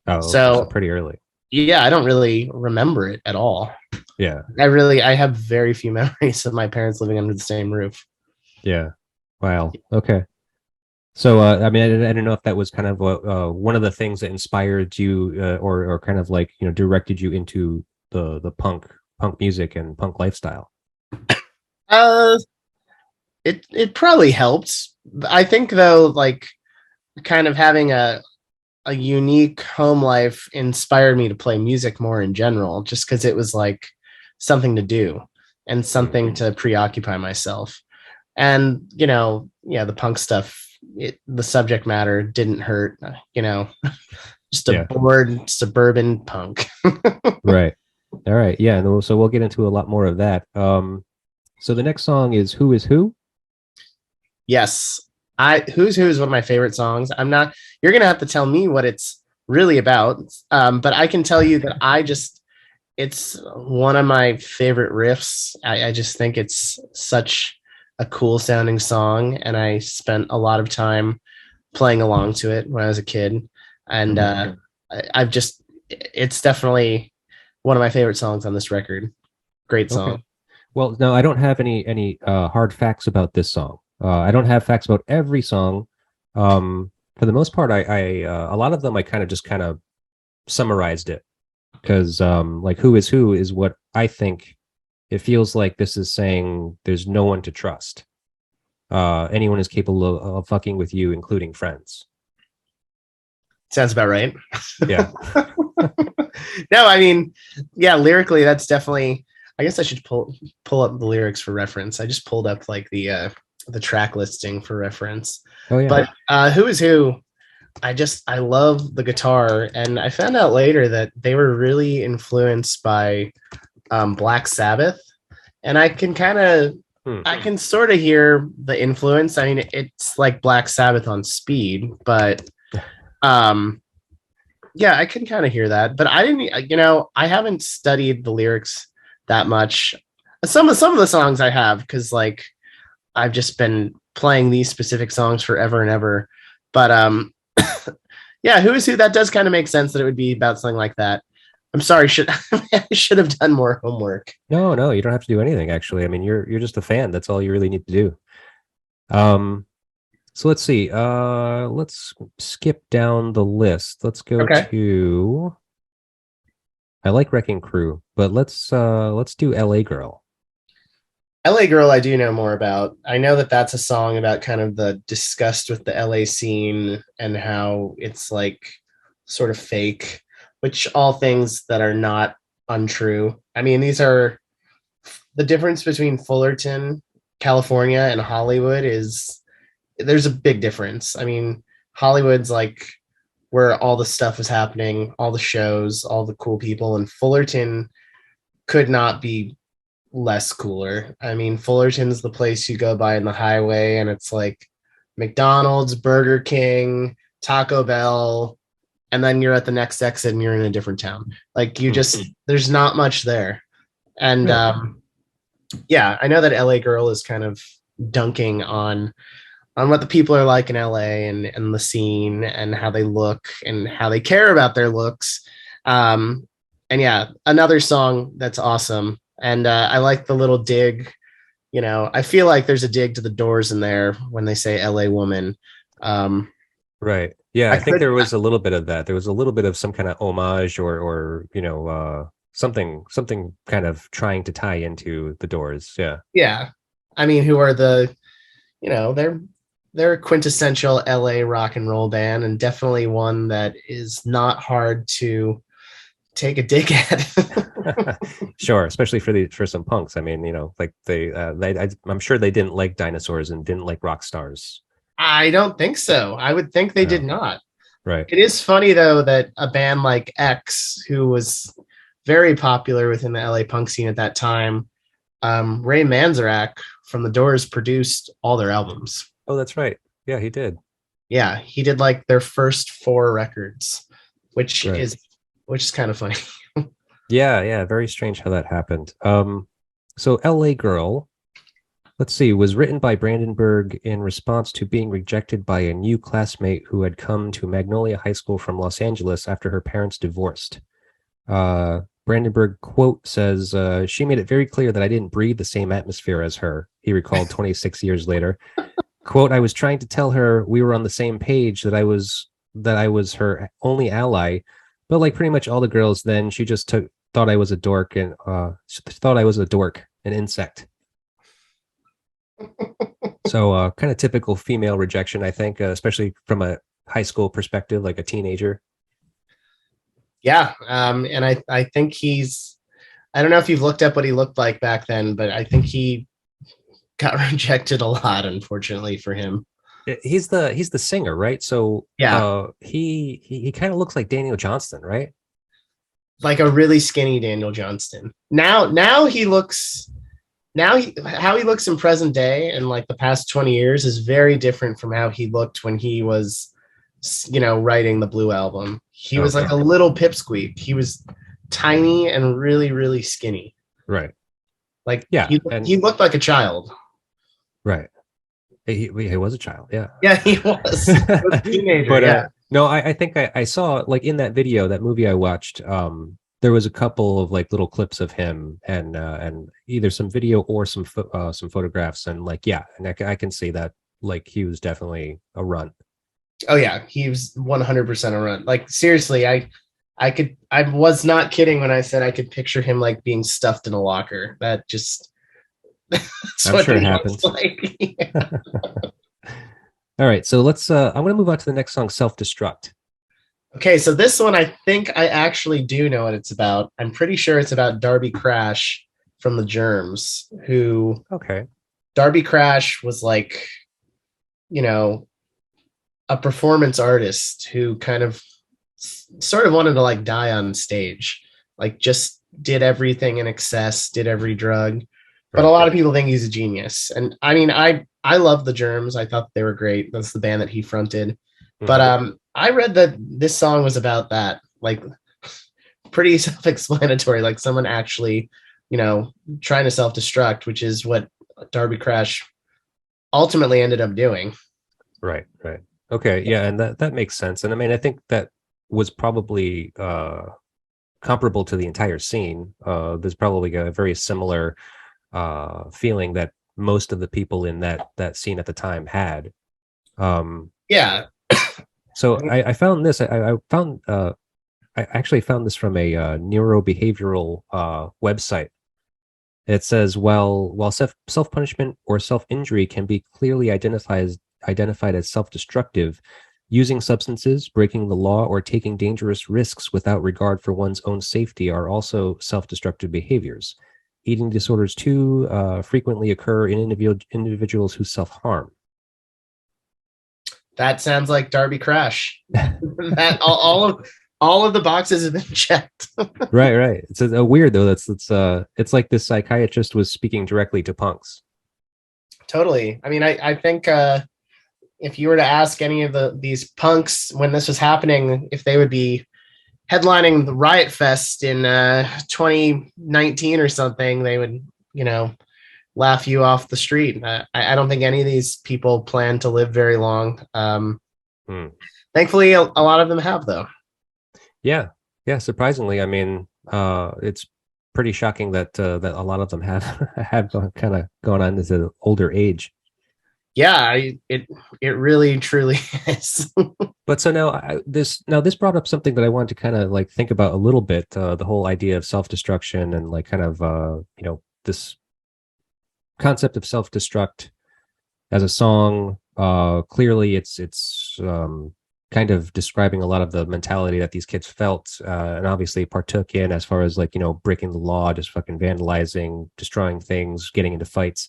Oh, so pretty early. Yeah, I don't really remember it at all. Yeah. I have very few memories of my parents living under the same roof. Yeah. Wow. Okay. So, I mean, I don't know if that was kind of one of the things that inspired you, or kind of like, directed you into the punk music and punk lifestyle. It probably helped. I think though, like kind of having a unique home life inspired me to play music more in general, just because it was like something to do and something to preoccupy myself. And, the punk stuff, the subject matter didn't hurt, just a bored suburban punk. Right. All right. Yeah. So we'll get into a lot more of that. So the next song is Who Is Who? Yes. Who's Who is one of my favorite songs. I'm not. You're gonna have to tell me what it's really about. But I can tell you that it's one of my favorite riffs. I just think it's such a cool sounding song, and I spent a lot of time playing along to it when I was a kid. And I've just, it's definitely one of my favorite songs on this record. Great song. Okay. Well, no, I don't have any hard facts about this song. I don't have facts about every song. For the most part, I a lot of them I kind of summarized it because like Who is what I think it feels like this is saying there's no one to trust. Anyone is capable of fucking with you, including friends. Sounds about right. Yeah. No, I mean, yeah, lyrically, that's definitely. I guess I should pull up the lyrics for reference. I just pulled up like the track listing for reference. Oh yeah. But Who is Who? I love the guitar, and I found out later that they were really influenced by Black Sabbath, and I can sort of hear the influence. I mean, it's like Black Sabbath on speed, but yeah, I can kind of hear that. But I didn't, I haven't studied the lyrics that much. Some of the songs I have, because like I've just been playing these specific songs forever and ever. But yeah, Who is Who? That does kind of make sense that it would be about something like that. I'm sorry, I should have done more homework. No, you don't have to do anything. Actually, I mean, you're just a fan. That's all you really need to do. So let's see. Let's skip down the list. Let's go to. I like Wrecking Crew, but let's do LA Girl. LA Girl, I do know more about. I know that that's a song about kind of the disgust with the LA scene and how it's like sort of fake, which all things that are not untrue. I mean, these are the difference between Fullerton, California, and Hollywood there's a big difference. I mean, Hollywood's like where all the stuff is happening, all the shows, all the cool people, and Fullerton could not be less cooler. I mean, Fullerton's the place you go by in the highway, and it's like McDonald's, Burger King, Taco Bell, and then you're at the next exit and you're in a different town. Like there's not much there. And yeah, I know that LA Girl is kind of dunking on what the people are like in LA and the scene and how they look and how they care about their looks. And yeah, another song that's awesome. And I like the little dig. I feel like there's a dig to the Doors in there when they say LA woman. Right. Yeah, I think there was a little bit of that. There was a little bit of some kind of homage or something kind of trying to tie into the Doors. Yeah. Yeah. I mean, who are they're a quintessential LA rock and roll band, and definitely one that is not hard to take a dig at. Sure, especially for some punks. I mean, like I'm sure they didn't like dinosaurs and didn't like rock stars. I don't think so. I would think they did not. Right. It is funny though that a band like X, who was very popular within the LA punk scene at that time, Ray Manzarek from the Doors produced all their albums. Oh, that's right. Yeah, he did. Yeah, he did like their first 4 records, which is kind of funny. Yeah, very strange how that happened. So LA Girl, let's see, was written by Brandenburg in response to being rejected by a new classmate who had come to Magnolia High School from Los Angeles after her parents divorced. Brandenburg quote says, she made it very clear that I didn't breathe the same atmosphere as her, he recalled 26 years later. Quote, I was trying to tell her we were on the same page, that I was her only ally, but like pretty much all the girls then, she just thought I was a dork and an insect. So kind of typical female rejection, I think, especially from a high school perspective, like a teenager. Yeah, and I think I don't know if you've looked up what he looked like back then, but I think he got rejected a lot, unfortunately for him. He's the singer, right? So yeah, he kind of looks like Daniel Johnston, right? Like a really skinny Daniel Johnston. Now he looks now how he looks in present day and like the past 20 years is very different from how he looked when he was, writing the Blue Album. He was like Okay. a little pipsqueak. He was tiny and really, really skinny. Right. Like Yeah. he And looked like a child. right. He was a child. Yeah. Yeah, he was. He was a teenager. But Yeah. no, I think I saw like in that video, that movie I watched, there was a couple of like little clips of him and either some video or some photographs, and like yeah, and I can see that like he was definitely a runt. Oh yeah, he was 100% a run. Like seriously, I was not kidding when I said I could picture him like being stuffed in a locker. That just that's I'm what sure it he looks happens. like. Yeah. All right, so let's I'm gonna move on to the next song, Self Destruct. Okay, so this one I think I actually do know what it's about. I'm pretty sure it's about Darby Crash from the Germs, who Okay. Darby Crash was like, you know, a performance artist who kind of sort of wanted to like die on stage, like just did everything in excess, did every drug. But a Right. lot of people think he's a genius. And I mean, I love the Germs. I thought they were great. That's the band that he fronted. But Mhm. I read that this song was about that. Like pretty self-explanatory, like someone actually, trying to self-destruct, which is what Darby Crash ultimately ended up doing. Right, right. Okay, yeah, and that makes sense. And I mean, I think that was probably comparable to the entire scene. There's probably a very similar feeling that most of the people in that scene at the time had. Um, Yeah. so I found this. I found I actually found this from a neurobehavioral website. It says while self punishment or self injury can be clearly identified as self destructive, using substances, breaking the law, or taking dangerous risks without regard for one's own safety are also self destructive behaviors. Eating disorders too frequently occur in individuals who self harm. That sounds like Darby Crash. That all of the boxes have been checked. Right, right. It's a weird though. It's like this psychiatrist was speaking directly to punks. Totally. I mean, I think if you were to ask any of these punks when this was happening, if they would be headlining the Riot Fest in 2019 or something, they would, laugh you off the street. I don't think any of these people plan to live very long. Hmm. Thankfully, a lot of them have, though. Yeah, yeah. Surprisingly, I mean, it's pretty shocking that that a lot of them have have kind of gone on into older age. Yeah, it really truly is. But so now this brought up something that I wanted to kind of like think about a little bit. The whole idea of self destruction and like kind of this concept of self destruct as a song. Clearly, it's kind of describing a lot of the mentality that these kids felt and obviously partook in, as far as like breaking the law, just fucking vandalizing, destroying things, getting into fights.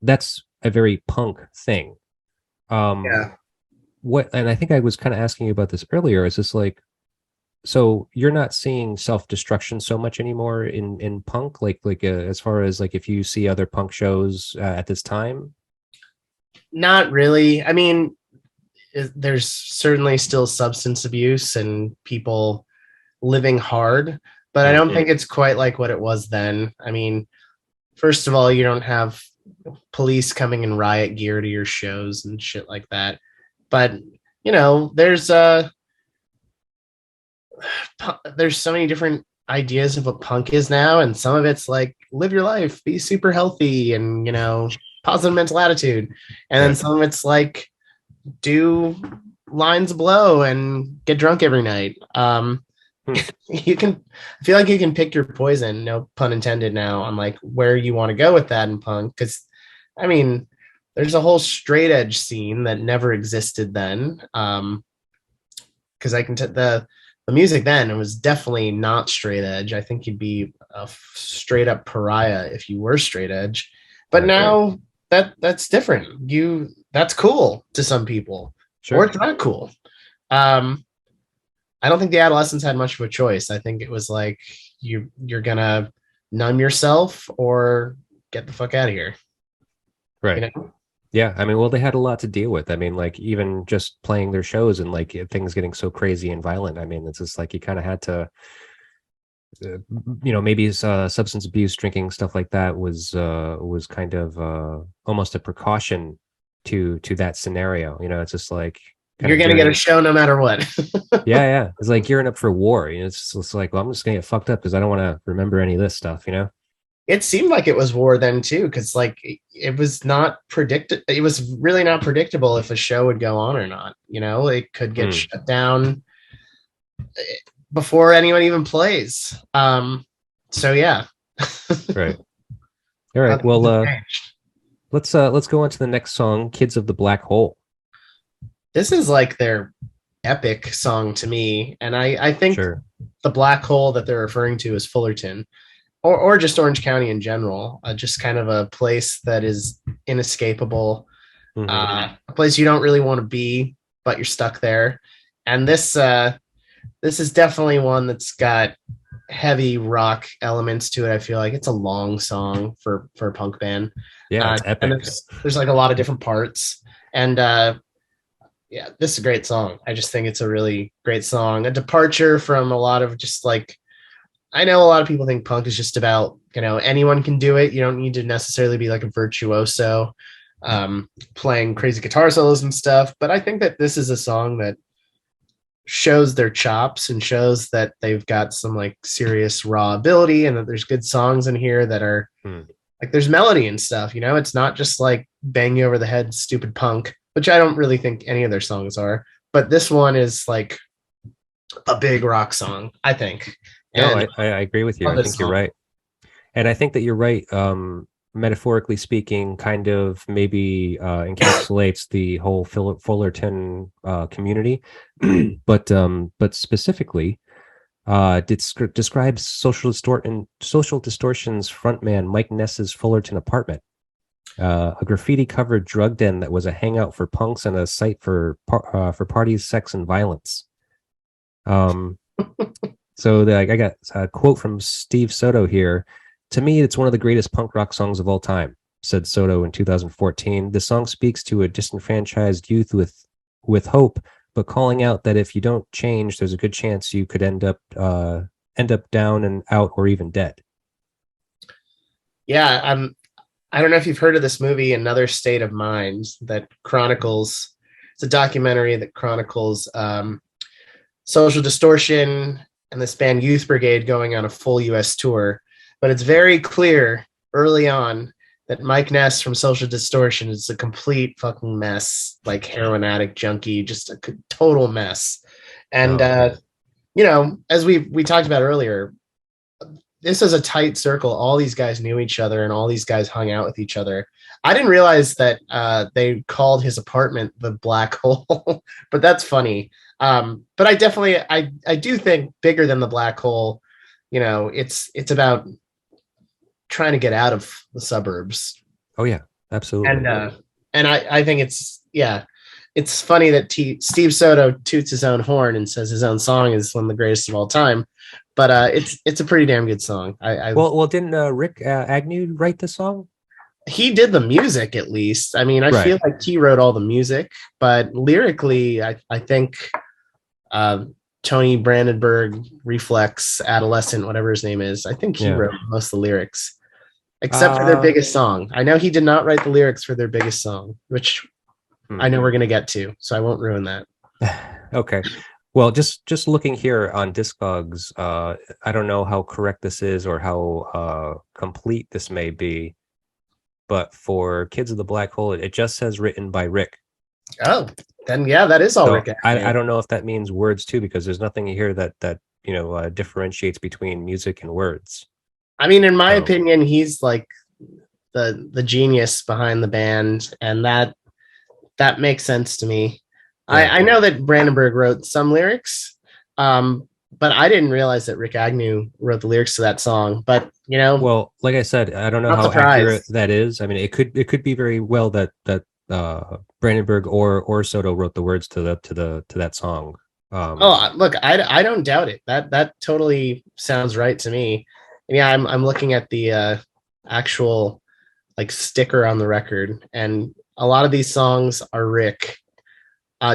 That's a very punk thing. Yeah. What, and I think I was kind of asking you about this earlier, is this like, so you're not seeing self-destruction so much anymore in punk, like as far as like if you see other punk shows at this time? Not really. I mean, there's certainly still substance abuse and people living hard, but I don't Mm. think it's quite like what it was then. I mean, first of all, you don't have police coming in riot gear to your shows and shit like that. But, there's so many different ideas of what punk is now, and some of it's like live your life, be super healthy, and positive mental attitude, and then Right. some of it's like do lines blow and get drunk every night. Hmm. I feel like you can pick your poison, no pun intended, now on like where you want to go with that in punk, because I mean there's a whole straight edge scene that never existed then. Because I can the music then, it was definitely not straight edge. I think you'd be a straight up pariah if you were straight edge. But Right, right. now that's different. That's cool to some people, or Sure. it's not cool. Um, I don't think the Adolescents had much of a choice. I think it was like you're gonna numb yourself or get the fuck out of here. Right. You know? Yeah, I mean, well, they had a lot to deal with. I mean, like even just playing their shows and like things getting so crazy and violent. I mean, it's just like you kind of had to, maybe substance abuse, drinking, stuff like that was kind of almost a precaution to that scenario. It's just like kind You're of gonna get a gearing. show no matter what. Yeah, yeah. It's like gearing up for war. It's like, well, I'm just gonna get fucked up because I don't want to remember any of this stuff. It seemed like it was war then too, because like it was not predicted. It was really not predictable if a show would go on or not. It could get shut down before anyone even plays. So yeah. Right. All right. Well, let's go on to the next song, "Kids of the Black Hole." This is like their epic song to me, and I think Sure. the black hole that they're referring to is Fullerton, or just Orange County in general. Just kind of a place that is inescapable, Mm-hmm. a place you don't really want to be, but you're stuck there. And this is definitely one that's got heavy rock elements to it. I feel like it's a long song for a punk band. Yeah, it's And epic. there's like a lot of different parts. And yeah, this is a great song. I just think it's a really great song. A departure from a lot of just like, I know a lot of people think punk is just about, anyone can do it. You don't need to necessarily be like a virtuoso playing crazy guitar solos and stuff. But I think that this is a song that shows their chops and shows that they've got some like serious raw ability, and that there's good songs in here that are like, there's melody and stuff. It's not just like bang you over the head stupid punk, which I don't really think any of their songs are, but this one is like a big rock song, I think. No, I agree with you. I think you're right. And I think that you're right. Metaphorically speaking, kind of maybe encapsulates the whole Fullerton community, but specifically describes Social Distortion's frontman Mike Ness's Fullerton apartment, a graffiti-covered drug den that was a hangout for punks and a site for parties, sex, and violence. So I got a quote from Steve Soto here. "To me, it's one of the greatest punk rock songs of all time," said Soto in 2014. "The song speaks to a disenfranchised youth with hope, but calling out that if you don't change, there's a good chance you could end up down and out or even dead." Yeah, I don't know if you've heard of this movie, Another State of Mind, that chronicles. It's a documentary that chronicles Social Distortion and this band Youth Brigade going on a full U.S. tour. But it's very clear early on that Mike Ness from Social Distortion is a complete fucking mess, like heroin addict, junkie, just a total mess. And as we talked about earlier, this is a tight circle. All these guys knew each other, and all these guys hung out with each other. I didn't realize that they called his apartment the Black Hole, but that's funny. But I definitely, I do think bigger than the Black Hole. It's about trying to get out of the suburbs. Oh yeah, absolutely. And I think it's funny that Steve Soto toots his own horn and says his own song is one of the greatest of all time. But it's a pretty damn good song. Well, didn't Rick Agnew write the song? He did the music, at least. I mean, I feel like he wrote all the music, but lyrically, I think Tony Brandenburg, Reflex, Adolescent, whatever his name is, I think he wrote most of the lyrics, except for their biggest song. I know he did not write the lyrics for their biggest song, which I know we're going to get to, so I won't ruin that. Okay. Well, just looking here on Discogs, I don't know how correct this is or how complete this may be, but for Kids of the Black Hole, it just says written by Rick. Oh, then yeah, that is all So Rick. I don't know if that means words too, because there's nothing here that differentiates between music and words. I mean, in my opinion, he's like the genius behind the band, and that makes sense to me. Yeah. I know that Brandenburg wrote some lyrics, but I didn't realize that Rick Agnew wrote the lyrics to that song. But well, like I said, I don't know how accurate that is. I mean, it could be very well that Brandenburg or Soto wrote the words to that song. Look, I don't doubt it. That totally sounds right to me. Yeah, I'm looking at the actual like sticker on the record, and a lot of these songs are Rick,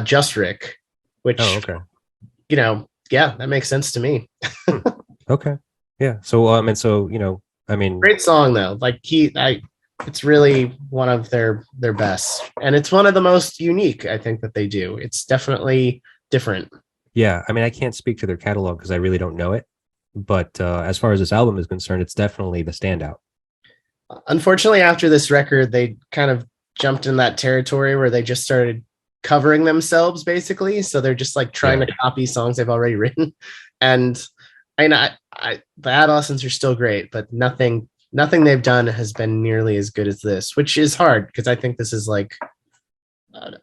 just Rick, Oh, which okay. yeah, that makes sense to me. Hmm. Okay. Yeah. So and so I mean, Great song though. Like it's really one of their best, and it's one of the most unique I think that they do. It's definitely different. yeah, I mean, I can't speak to their catalog because I really don't know it. But as far as this album is concerned, it's definitely the standout. Unfortunately, after this record, they kind of jumped in that territory where they just started covering themselves basically. So they're just like trying Yeah. to copy songs they've already written. And the Adolescents are still great, but nothing they've done has been nearly as good as this, which is hard because I think this is like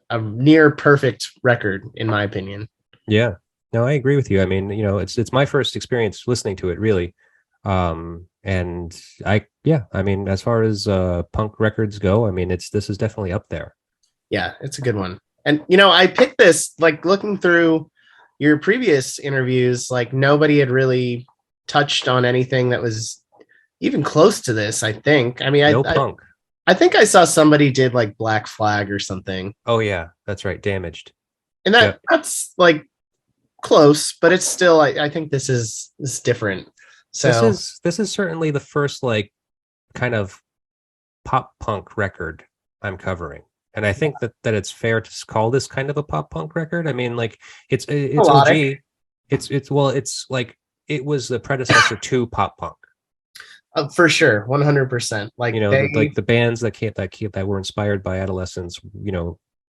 a near perfect record in my opinion. Yeah. No, I agree with you. I mean, it's my first experience listening to it, really. And yeah, I mean, as far as punk records go, I mean, this is definitely up there. Yeah, it's a good one. And I picked this like looking through your previous interviews, like nobody had really touched on anything that was even close to this, I think. I mean, No punk. I think I saw somebody did like Black Flag or something. Oh yeah, that's right. Damaged. And Yeah. that's like close, but it's still I think this is different. So This is certainly the first like kind of pop punk record I'm covering. And I think that it's fair to call this kind of a pop punk record. I mean, like it's melodic. OG. It's like it was the predecessor to pop punk. For sure, 100%. Like Like the bands that were inspired by Adolescents.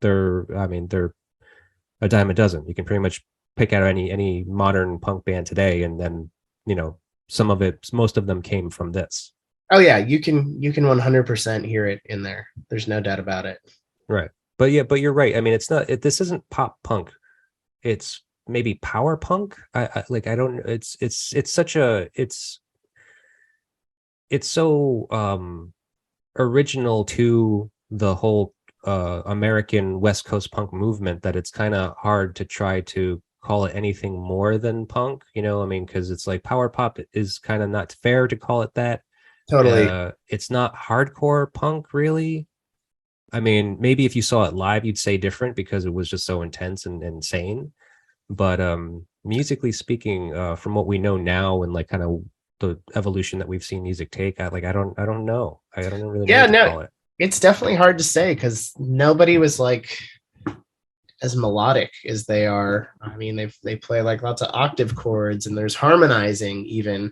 They're a dime a dozen. You can pretty much pick out any modern punk band today, and then most of them came from this. oh yeah, you can 100% hear it in there. There's no doubt about it. Right. But yeah, but you're right. I mean, this isn't pop punk. It's maybe power punk. I don't, it's so original to the whole American West Coast punk movement that it's kind of hard to try to call it anything more than punk, I mean, because it's like power pop is kind of not fair to call it that. Totally. It's not hardcore punk, really. I mean, maybe if you saw it live, you'd say different because it was just so intense and insane. But musically speaking, from what we know now and like kind of the evolution that we've seen music take, I don't know. I don't really know Yeah, what to no, call it. it's definitely hard to say because nobody was like as melodic as they are. I mean, they play like lots of octave chords and there's harmonizing even,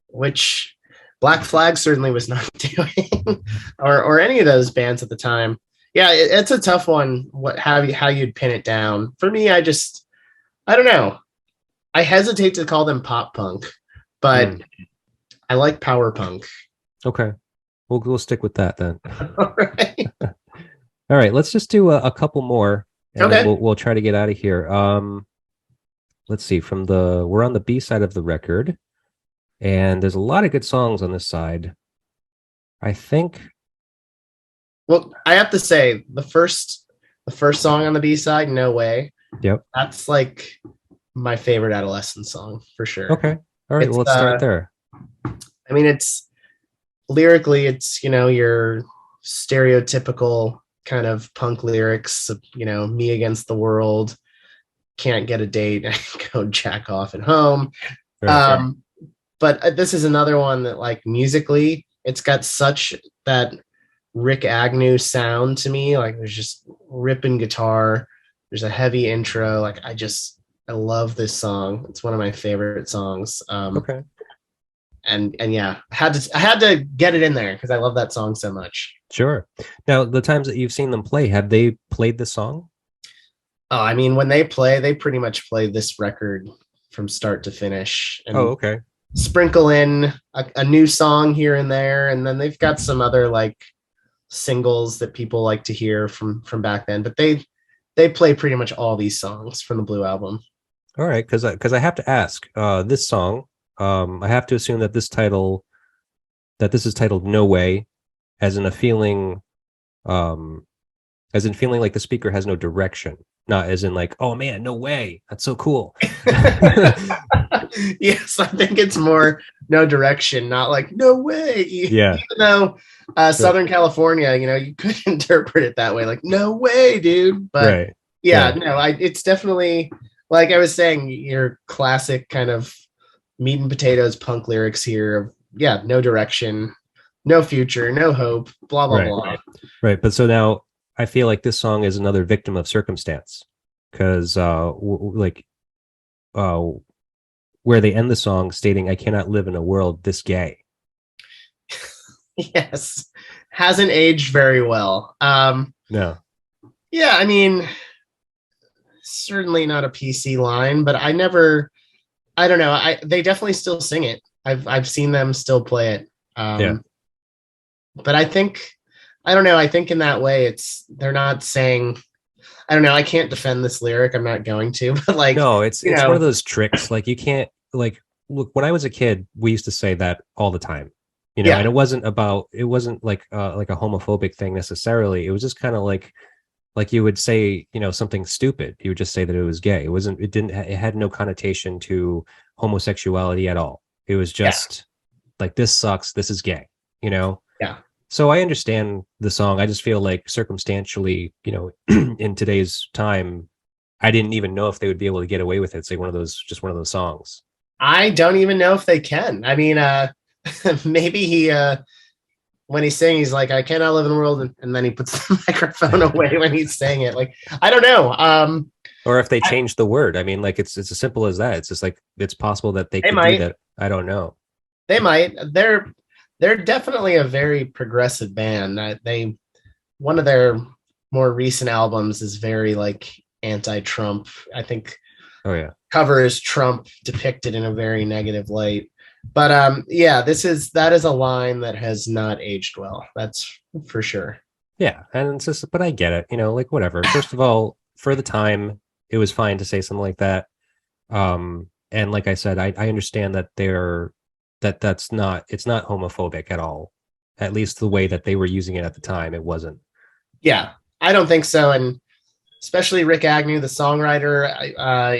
which Black Flag certainly was not doing, or any of those bands at the time. Yeah, it's a tough one. How you'd pin it down? For me, I don't know. I hesitate to call them pop punk, but I like power punk. Okay, we'll stick with that then. All right. All right, let's just do a couple more, and then Okay. we'll try to get out of here. Let's see. We're on the B side of the record, and there's a lot of good songs on this side. I think. Well, I have to say the first song on the B side, No Way. Yep. That's like my favorite Adolescent song for sure. Okay. All right. Well, let's start there. I mean, it's lyrically, it's your stereotypical kind of punk lyrics. Me against the world, can't get a date, go jack off at home. Right. But this is another one that, like, musically, it's got such that Rick Agnew sound to me. Like, there's just ripping guitar. There's a heavy intro. Like, I love this song. It's one of my favorite songs. Okay. And yeah, I had to get it in there because I love that song so much. Sure. Now, the times that you've seen them play, have they played the song? Oh, I mean, when they play, they pretty much play this record from start to finish. And okay. Sprinkle in a new song here and there, and then they've got some other like singles that people like to hear from back then. But they play pretty much all these songs from the Blue Album. All right, because I have to ask this song. I have to assume that this is titled "No Way," as in feeling like the speaker has no direction, not as in like, oh man, no way, that's so cool. Yes, I think it's more no direction, not like no way. Yeah. Even though Southern California, you could interpret it that way, like no way, dude. But Right. yeah, Yeah. no, it's definitely like I was saying, your classic kind of meat and potatoes punk lyrics here of no direction, no future, no hope, blah blah Right. blah. Right. But so now I feel like this song is another victim of circumstance because uh where they end the song stating, "I cannot live in a world this gay." Yes, hasn't aged very well. No. Yeah, I mean, certainly not a PC line, but I don't know. They definitely still sing it. I've seen them still play it. Yeah. But I don't know. I think in that way, they're not saying. I don't know. I can't defend this lyric. I'm not going to. But like, No, it's one of those tricks. Like you can't look. When I was a kid, we used to say that all the time. And it wasn't like a homophobic thing necessarily. It was just kind of like you would say, something stupid. You would just say that it was gay. It had no connotation to homosexuality at all. It was just like, this sucks. This is gay, Yeah. So I understand the song. I just feel like circumstantially, in today's time, I didn't even know if they would be able to get away with it. Say one of those songs. I don't even know if they can. I mean, maybe he when he's saying, he's like, I cannot live in a world, and then he puts the microphone away when he's saying it. Like, I don't know. Or if they change the word. I mean, like it's as simple as that. It's just like it's possible that they could might. do that. I don't know. They might. They're definitely a very progressive band. One of their more recent albums is very like anti-Trump. I think. Oh yeah. Covers Trump depicted in a very negative light. But that is a line that has not aged well. That's for sure. Yeah, and it's just, but I get it. Like whatever. First of all, for the time, it was fine to say something like that. And like I said, I understand that it's not homophobic at all. At least the way that they were using it at the time, it wasn't. Yeah, I don't think so. And especially Rick Agnew, the songwriter,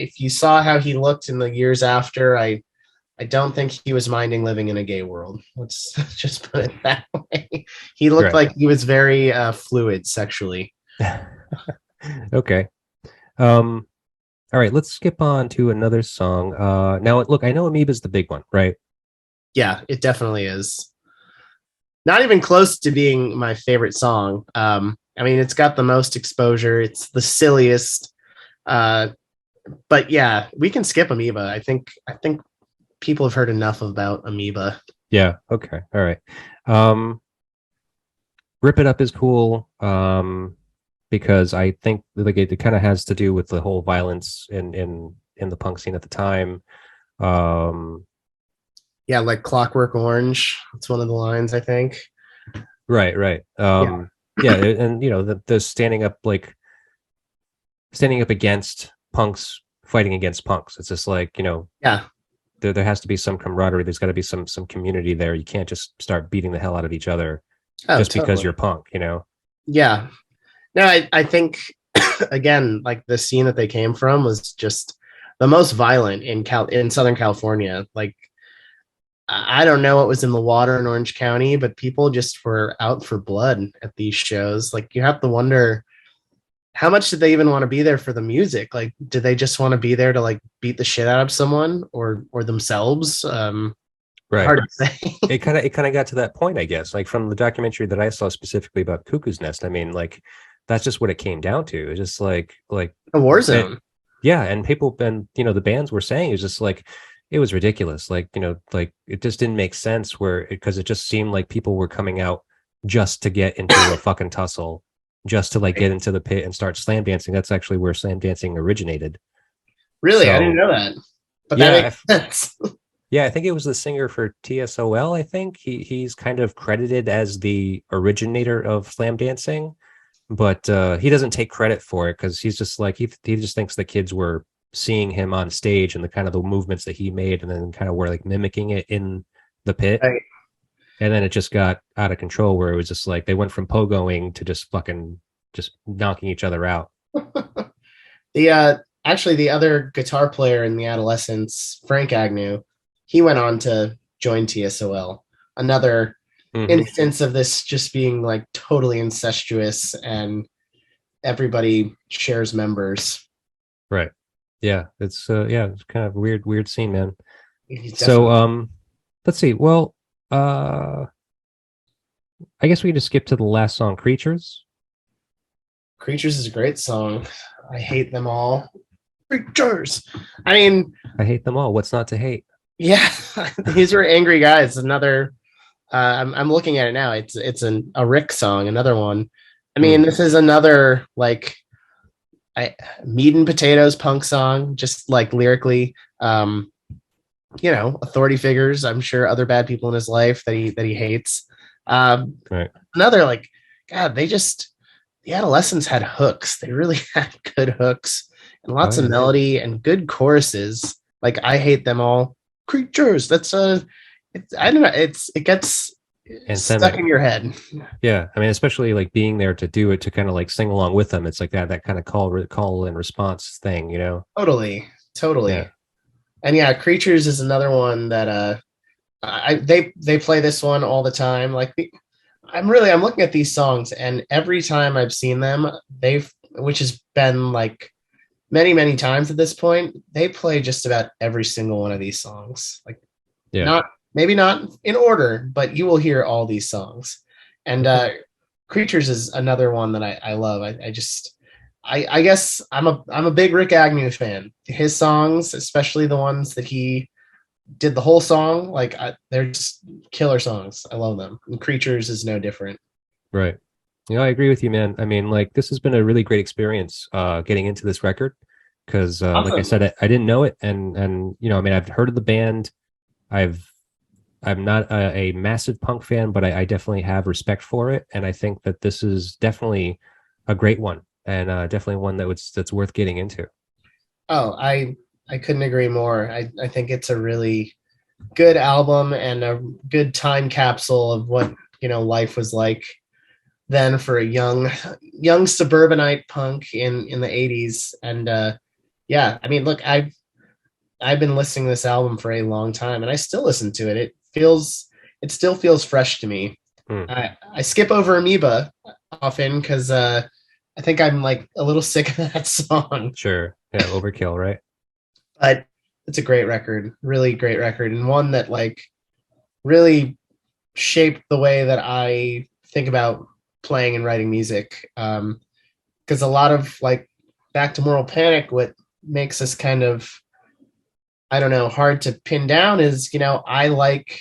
if you saw how he looked in the years after, I don't think he was minding living in a gay world. Let's just put it that way. He looked like he was very fluid sexually. Okay. All right, let's skip on to another song. Now, look, I know Amoeba's the big one, right? Yeah, it definitely is. Not even close to being my favorite song. I mean, it's got the most exposure. It's the silliest. But yeah, we can skip Amoeba. I think people have heard enough about Amoeba. Yeah. Okay. All right. Rip It Up is cool. Because I think like it kind of has to do with the whole violence in the punk scene at the time. Yeah, like Clockwork Orange. That's one of the lines, I think. Right. And the standing up against punks, fighting against punks. It's just like, there has to be some camaraderie. There's got to be some community there. You can't just start beating the hell out of each other because you're punk, Yeah. No, I think again, like the scene that they came from was just the most violent in Southern California. Like, I don't know what was in the water in Orange County, but people just were out for blood at these shows. Like, you have to wonder, how much did they even want to be there for the music? Like, did they just want to be there to like beat the shit out of someone or themselves? Right. Hard to say. It kind of got to that point, I guess. Like from the documentary that I saw specifically about Cuckoo's Nest. I mean, like that's just what it came down to. It's just like a war zone. Yeah, and people the bands were saying it's just like it was ridiculous. Like like it just didn't make sense because it just seemed like people were coming out just to get into a fucking tussle, just to like get into the pit and start slam dancing. That's actually where slam dancing originated. Really, so, I didn't know that. But yeah, that makes sense. Yeah, I think it was the singer for TSOL. I think he's kind of credited as the originator of slam dancing, but he doesn't take credit for it because he's just like he just thinks the kids were seeing him on stage and the kind of the movements that he made and then kind of were like mimicking it in the pit. Right. And then it just got out of control where it was just like they went from pogoing to just knocking each other out. Actually the other guitar player in the Adolescents, Frank Agnew, he went on to join TSOL. Another instance of this just being like totally incestuous and everybody shares members. Right. Yeah. It's it's kind of weird scene, man. So let's see. Well, I guess we can just skip to the last song, Creatures. Creatures is a great song. I hate them all. Creatures. I mean, I hate them all. What's not to hate? Yeah, these are angry guys. Another I'm looking at it now. It's a Rick song, another one. I mean, this is another like meat and potatoes punk song, just like lyrically. Authority figures, I'm sure other bad people in his life that he hates. Right. Another like, God, the Adolescents had hooks. They really had good hooks and lots of melody and good choruses. Like, I hate them all. Creatures. That's I don't know. It gets stuck in your head. Yeah, I mean, especially like being there to do it, to kind of like sing along with them. It's like that kind of call and response thing, you know. Totally. Yeah. And yeah, Creatures is another one that they play this one all the time. Like I'm looking at these songs, and every time I've seen them, which has been like many times at this point, they play just about every single one of these songs. Like, maybe not in order, but you will hear all these songs. And Creatures is another one that I love. I guess I'm a big Rick Agnew fan. His songs, especially the ones that he did the whole song, like they're just killer songs. I love them. And Creatures is no different. Right. I agree with you, man. I mean, like, this has been a really great experience getting into this record, because awesome. Like I said, I didn't know it, and I mean, I've heard of the band. I'm not a massive punk fan, but I definitely have respect for it, and I think that this is definitely a great one, and definitely one that's worth getting into. Oh, I couldn't agree more. I think it's a really good album and a good time capsule of what life was like then for a young suburbanite punk in the 80s. And yeah, I mean, look, I've been listening to this album for a long time, and I still listen to it. It still feels fresh to me. I skip over Amoeba often because I think I'm like a little sick of that song. Sure. Yeah, overkill, right? But it's a great record, really great record, and one that like really shaped the way that I think about playing and writing music. Because a lot of like Back to Moral Panic, what makes us kind of, I don't know, hard to pin down is, I like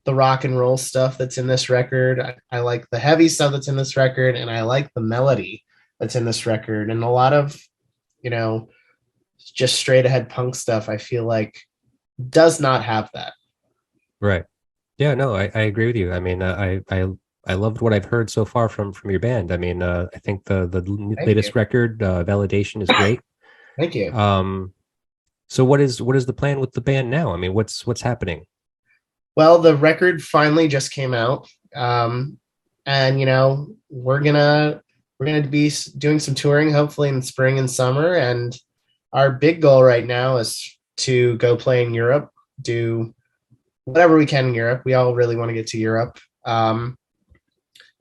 the rock and roll stuff that's in this record. I like the heavy stuff that's in this record, and I like the melody that's in this record. And a lot of, just straight ahead punk stuff, I feel like does not have that. Right. Yeah, no, I agree with you. I mean, I loved what I've heard so far from your band. I mean, I think the latest record, Validation, is great. Thank you. So what is the plan with the band now? I mean, what's happening? Well, the record finally just came out. And we're gonna be doing some touring, hopefully in spring and summer. And our big goal right now is to go play in Europe, do whatever we can in Europe. We all really want to get to Europe. And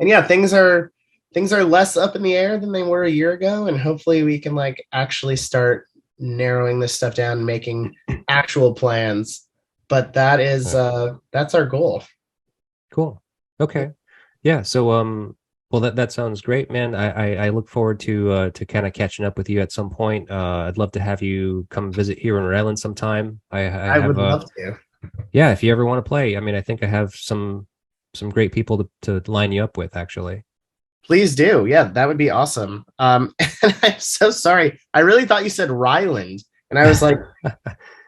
yeah, things are less up in the air than they were a year ago, and hopefully we can like actually start narrowing this stuff down and making actual plans. But that is that's our goal. Cool. Okay. Yeah. So well, that sounds great, man. I look forward to kind of catching up with you at some point. I'd love to have you come visit here in Rhode Island sometime. I would love to. Yeah, if you ever want to play. I mean, I think I have some great people to line you up with, actually. Please do. Yeah, that would be awesome. And I'm so sorry. I really thought you said Ryland, and I was like,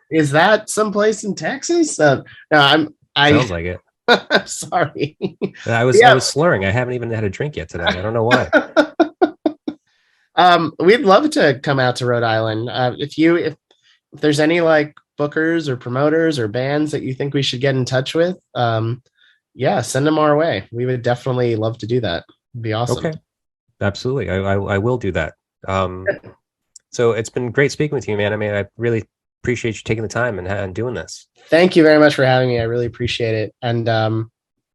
is that someplace in Texas? No, Sounds like it. I'm sorry. I was slurring. I haven't even had a drink yet today. I don't know why. We'd love to come out to Rhode Island. If there's any like bookers or promoters or bands that you think we should get in touch with, yeah, send them our way. We would definitely love to do that. It'd be awesome. Okay, absolutely. I will do that. So it's been great speaking with you, man. I mean, I really appreciate you taking the time and doing this. Thank you very much for having me. I really appreciate it. And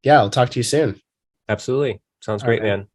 yeah, I'll talk to you soon. Absolutely. Sounds All great, right. man.